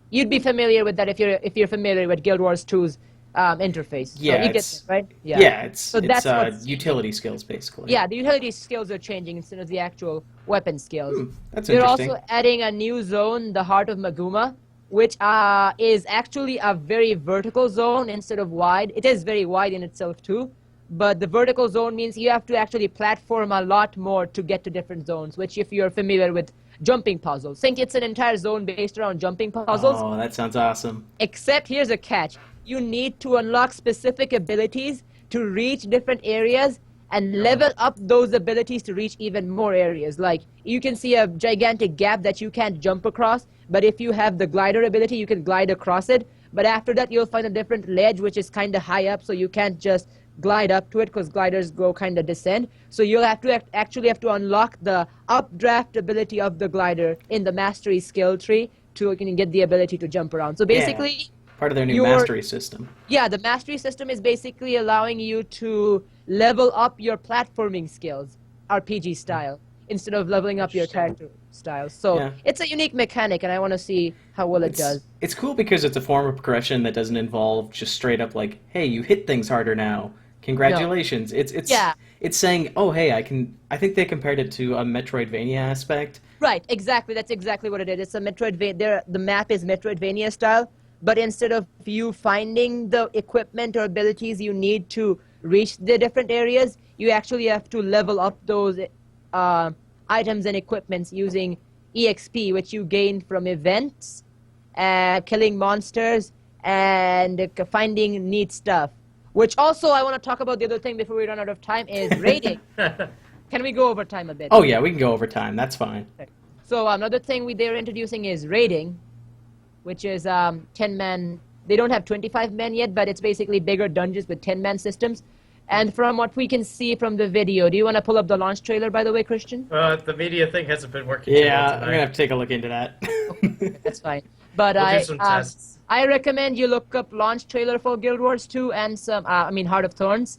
You'd be familiar with that if you're familiar with Guild Wars 2's interface. Yeah, so you get it, right? Yeah, it's utility skills basically. Yeah, the utility skills are changing instead of the actual weapon skills. That's They're interesting. also adding a new zone, the Heart of Maguma, which is actually a very vertical zone instead of wide. It is very wide in itself too, but the vertical zone means you have to actually platform a lot more to get to different zones, which if you're familiar with jumping puzzles. Think it's an entire zone based around jumping puzzles. Oh, that sounds awesome. Except here's a catch. You need to unlock specific abilities to reach different areas and level up those abilities to reach even more areas. Like, you can see a gigantic gap that you can't jump across, but if you have the glider ability, you can glide across it. But after that, you'll find a different ledge, which is kind of high up, so you can't just glide up to it, because gliders go kind of descend. So you'll have to actually have to unlock the updraft ability of the glider in the mastery skill tree to get the ability to jump around. So basically... Yeah. Part of their new mastery system. Yeah, the mastery system is basically allowing you to level up your platforming skills, RPG style, instead of leveling up your character style. So it's a unique mechanic, and I want to see how well it does. It's cool because it's a form of progression that doesn't involve just straight up like, hey, you hit things harder now. Congratulations. No. It's saying, oh, hey, I think they compared it to a Metroidvania aspect. Right, exactly. That's exactly what it is. It's a Metroidvania. The map is Metroidvania style. But instead of you finding the equipment or abilities you need to reach the different areas, you actually have to level up those items and equipments using EXP, which you gain from events, killing monsters, and finding neat stuff. Which also, I want to talk about the other thing before we run out of time, is raiding. Can we go over time a bit? Oh yeah, we can go over time. That's fine. So another thing they're introducing is raiding, which is 10-man. They don't have 25 men yet, but it's basically bigger dungeons with 10-man systems. And from what we can see from the video, do you want to pull up the launch trailer, by the way, Christian? The media thing hasn't been working. Yeah, I'm going to have to take a look into that. Okay, that's fine. But we'll do some tests. I recommend you look up launch trailer for Guild Wars 2 and Heart of Thorns.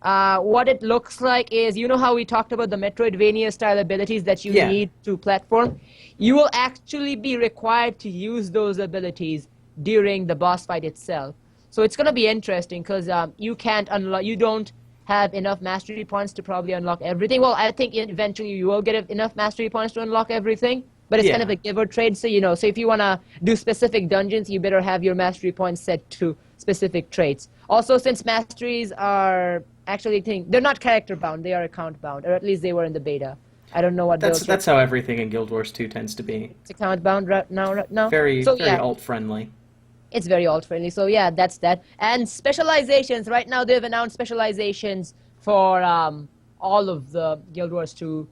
What it looks like is, you know how we talked about the Metroidvania style abilities that you Yeah. need to platform? You will actually be required to use those abilities during the boss fight itself. So it's going to be interesting because you don't have enough mastery points to probably unlock everything. Well, I think eventually you will get enough mastery points to unlock everything, but it's kind of Yeah. a give or trade. So, so if you want to do specific dungeons, you better have your mastery points set to specific traits. Also, since masteries are they're not character bound, they are account bound, or at least they were in the beta. I don't know what That's how everything in Guild Wars 2 tends to be. it's account bound right now. Very So very yeah, alt friendly. it's very alt friendly. So yeah, that's that. And specializations. Right now, they've announced specializations for all of the Guild Wars 2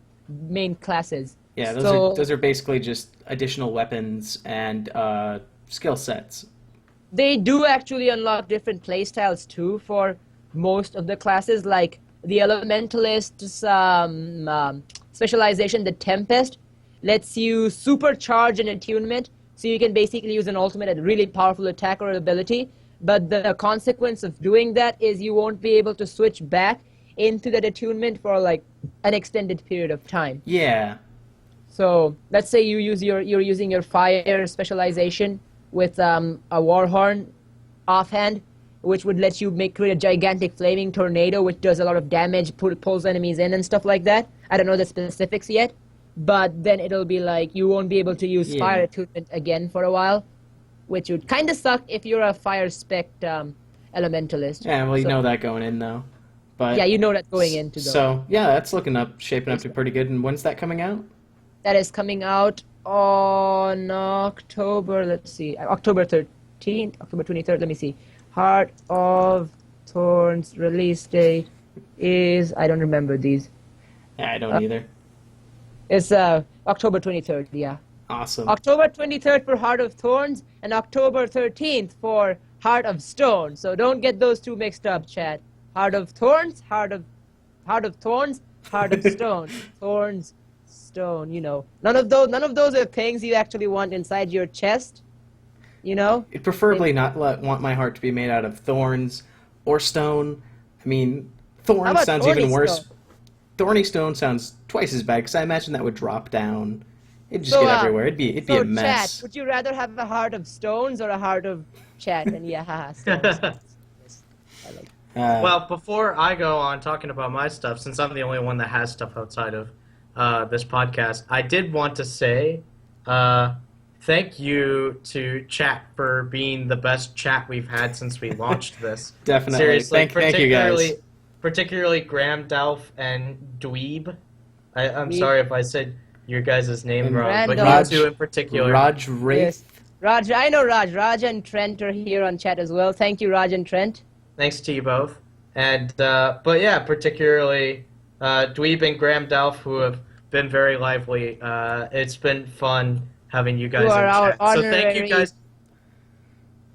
main classes. Yeah, So those are basically just additional weapons and skill sets. they do actually unlock different playstyles too for most of the classes, like the Elementalist's specialization, the Tempest, lets you supercharge an attunement, so you can basically use an ultimate at really powerful attack or ability. But the consequence of doing that is you won't be able to switch back into that attunement for like an extended period of time. Yeah. So let's say you're using your fire specialization with a warhorn offhand, which would let you create a gigantic flaming tornado, which does a lot of damage, pulls enemies in and stuff like that. I don't know the specifics yet, but then it'll be like you won't be able to use fire attunement again for a while, which would kind of suck if you're a fire spec elementalist. Yeah, well, you So- know that going in though. But Yeah, you know that going into though. So, yeah, that's shaping up to be pretty good. And when's that coming out? That is coming out on October, let's see, October 13th, October 23rd, let me see. Heart of Thorns release date is, I don't remember these. Yeah, I don't either. It's October 23rd, yeah. Awesome. October 23rd for Heart of Thorns and October 13th for Heart of Stone. So don't get those two mixed up, chat. Heart of Thorns, Heart of Thorns, Heart of Stone. Thorns, stone, None of those are things you actually want inside your chest, I'd preferably not want my heart to be made out of thorns or stone. I mean, How thorns about sounds thorny even worse. stone? Thorny stone sounds twice as bad because I imagine that would drop down. It'd just So, get everywhere. It'd be So a mess. chat, would you rather have a heart of stones or a heart of chat? And yeah, haha, stones. I like Well, before I go on talking about my stuff, since I'm the only one that has stuff outside of this podcast, I did want to say thank you to chat for being the best chat we've had since we launched this. Definitely. Seriously, Thank you guys. Particularly Graham Delph and Dweeb. I'm Dweeb. sorry if I said your guys' name And wrong, but Randolph. you two in particular. Raj Wraith. Yes. Raj, I know Raj. Raj and Trent are here on chat as well. Thank you, Raj and Trent. Thanks to you both. And but yeah, particularly Dweeb and Graham Delph, who have been very lively. It's been fun having you guys You are in our chat. So thank you honorary- guys.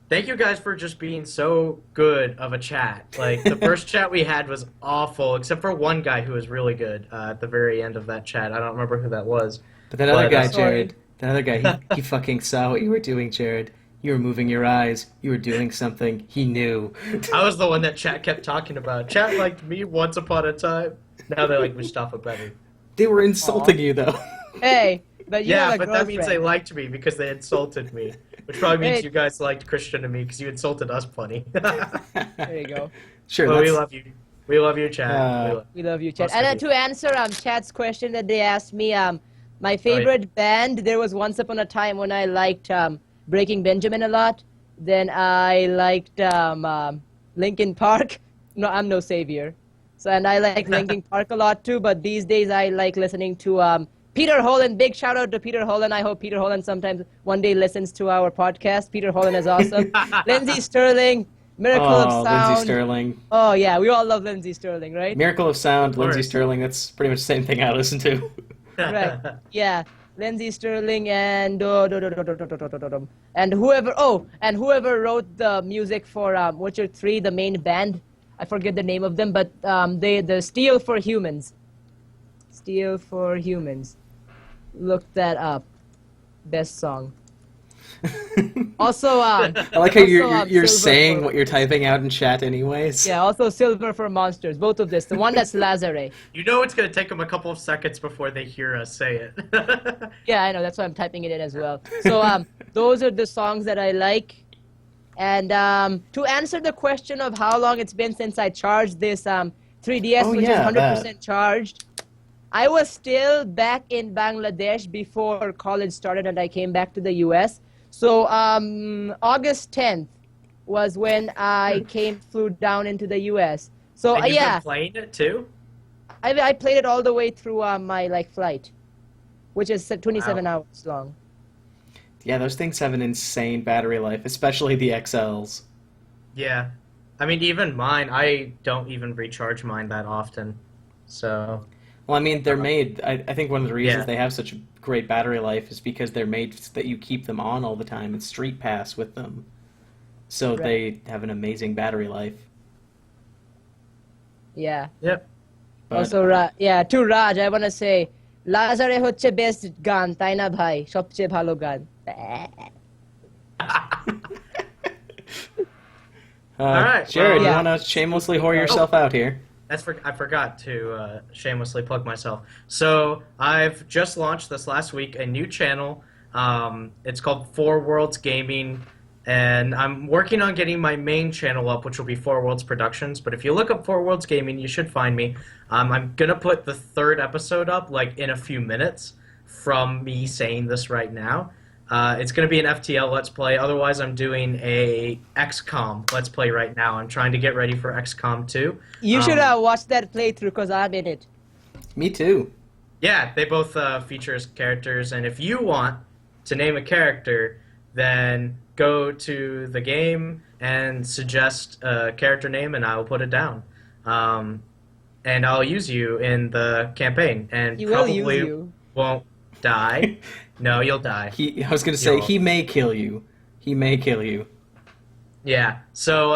Thank you guys for just being so good of a chat. Like the first chat we had was awful, except for one guy who was really good at the very end of that chat. I don't remember who that was. But that other But, guy, sorry. Jared, that other guy, he fucking saw what you were doing, Jared. You were moving your eyes. You were doing something. He knew. I was the one that chat kept talking about. Chat liked me once upon a time. Now they like Mostafa better. They were insulting you, though. Hey, but you Yeah, have a but that means they girlfriend. liked me because they insulted me. Which probably means Hey. you guys liked Christian and me because you insulted us plenty. There you go. Sure, Well, we that's... love you. We love you, chat. We love you, Chat. Most And of you. to answer Chat's question that they asked me, my favorite band, there was once upon a time when I liked Breaking Benjamin a lot. Then I liked Linkin Park. No, I'm no savior. So and I like Linkin Park a lot too. But these days I like listening to Peter Holland. Big shout out to Peter Holland. I hope Peter Holland sometimes one day listens to our podcast. Peter Holland is awesome. Lindsey Sterling, Miracle of Sound. Lindsey Sterling. Oh yeah, we all love Lindsey Sterling, right? Miracle of Sound, Lindsey course. Sterling. That's pretty much the same thing I listen to. Right. Yeah. Lindsey Sterling and and whoever wrote the music for Witcher 3, the main band. I forget the name of them, but the Steel for Humans. Steel for Humans. Look that up. Best song. Also, I like how you're silver saying for what you're monsters. typing out in chat anyways. Yeah, also silver for monsters. Both of this. The one that's Lazare. You know it's gonna take them a couple of seconds before they hear us say it. Yeah, I know. That's why I'm typing it in as well. So those are the songs that I like. And to answer the question of how long it's been since I charged this 3DS, Oh, which is yeah, 100% charged, I was still back in Bangladesh before college started and I came back to the US. So August 10th was when I flew down into the US. So And you've yeah, been playing it too? I played it all the way through my flight, which is 27 Wow. hours long. Yeah, those things have an insane battery life, especially the XLs. Yeah. I mean, even mine, I don't even recharge mine that often. So, Well, I mean, they're Uh, made. I think one of the reasons yeah. they have such a great battery life is because they're made so that you keep them on all the time and Street Pass with them. So Right. they have an amazing battery life. Yeah. Yep. But Also, to Raj, I want to say, লাজারে হচ্ছে best গান তাই না ভাই সবচেয়ে ভালো গান All right, Jared, well, you yeah. want to shamelessly whore yourself out here? I forgot to shamelessly plug myself. So I've just launched this last week a new channel. It's called Four Worlds Gaming, and I'm working on getting my main channel up, which will be Four Worlds Productions. But if you look up Four Worlds Gaming, you should find me. I'm gonna put the third episode up like in a few minutes from me saying this right now. It's going to be an FTL Let's Play. Otherwise, I'm doing a XCOM Let's Play right now. I'm trying to get ready for XCOM 2. You should watch that playthrough because I'm in it. Me too. Yeah, they both feature as characters, and if you want to name a character, then go to the game and suggest a character name, and I'll put it down. And I'll use you in the campaign, and He will probably use you. won't die. No, you'll die. I was going to say, You'll- he may kill you. He may kill you. Yeah. So,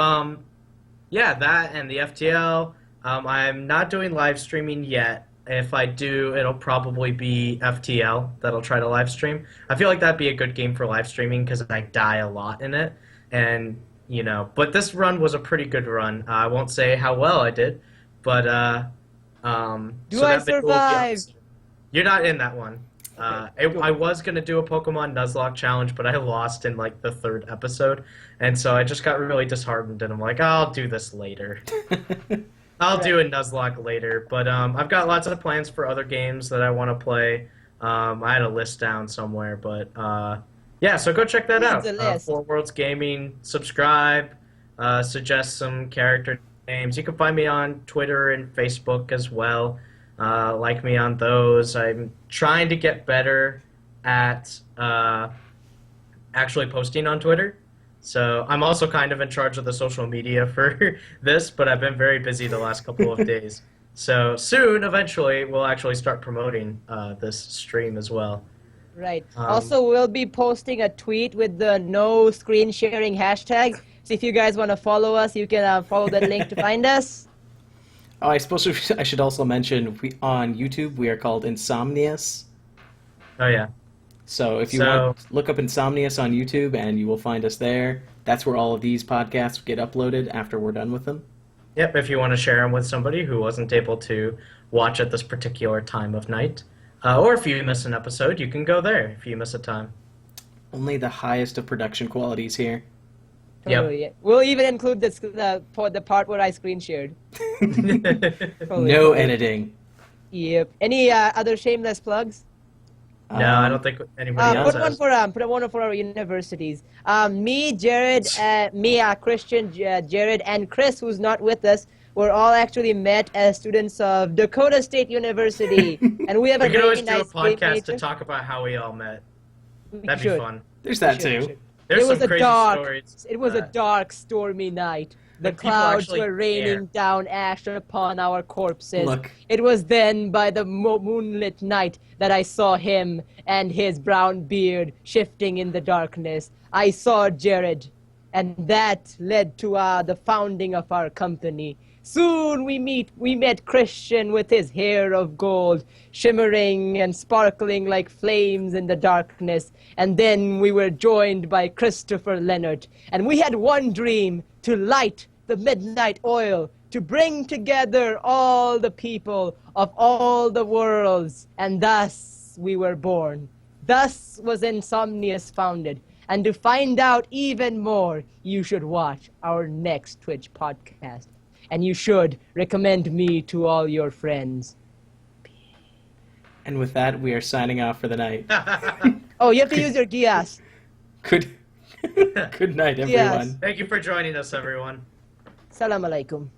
yeah, that and the FTL. I'm not doing live streaming yet. If I do, it'll probably be FTL that I'll try to live stream. I feel like that'd be a good game for live streaming because I die a lot in it. And, you know, but this run was a pretty good run. I won't say how well I did, but, Do so I that video will be up survive? soon. You're not in that one. Okay, I was going to do a Pokemon Nuzlocke challenge, but I lost in like the third episode. And so I just got really disheartened, and I'm like, I'll do this later. I'll do a Nuzlocke later. But I've got lots of plans for other games that I want to play. I had a list down somewhere, but yeah, so go check that out. Needs a list. Four Worlds Gaming, subscribe, suggest some character names. You can find me on Twitter and Facebook as well. Like me on those. I'm trying to get better at actually posting on Twitter. So I'm also kind of in charge of the social media for this, but I've been very busy the last couple of days. So soon, eventually, we'll actually start promoting this stream as well. Right. Um, Also, we'll be posting a tweet with the no screen sharing hashtag. So if you guys want to follow us, you can follow that link to find us. Oh, I suppose I should also mention on YouTube we are called Insomnius. Oh yeah. So if you So- want, look up Insomnius on YouTube and you will find us there. That's where all of these podcasts get uploaded after we're done with them. Yep, if you want to share them with somebody who wasn't able to watch at this particular time of night. Or if you miss an episode, you can go there if you miss a time. Only the highest of production qualities here. Yep. Totally. We'll even include the part where I screen shared. Totally. No editing. Yep. Any other shameless plugs? No, I don't think anybody else Put one has. put one for our universities. Me, Jared, Christian, Jared, and Chris, who's not with us, were all actually met as students of Dakota State University, and we have a We could very always do nice a podcast great to nature. talk about how we all met. We That'd be should. fun. There's that We should, we too. should. There's It was some a crazy dark. stories. It was a dark, stormy night. The But people clouds actually were raining care. down ash upon our corpses. Look. It was then, by the moonlit night, that I saw him and his brown beard shifting in the darkness. I saw Jared, and that led to the founding of our company. Soon we met Christian with his hair of gold, shimmering and sparkling like flames in the darkness. And then we were joined by Christopher Leonard. And we had one dream, to light the midnight oil, to bring together all the people of all the worlds. And thus we were born. Thus was Insomnius founded. And to find out even more, you should watch our next Twitch podcast. And you should recommend me to all your friends. And with that, we are signing off for the night. Oh, you have to use your Gias. Good night, everyone. Yes. Thank you for joining us, everyone. Salam alaikum.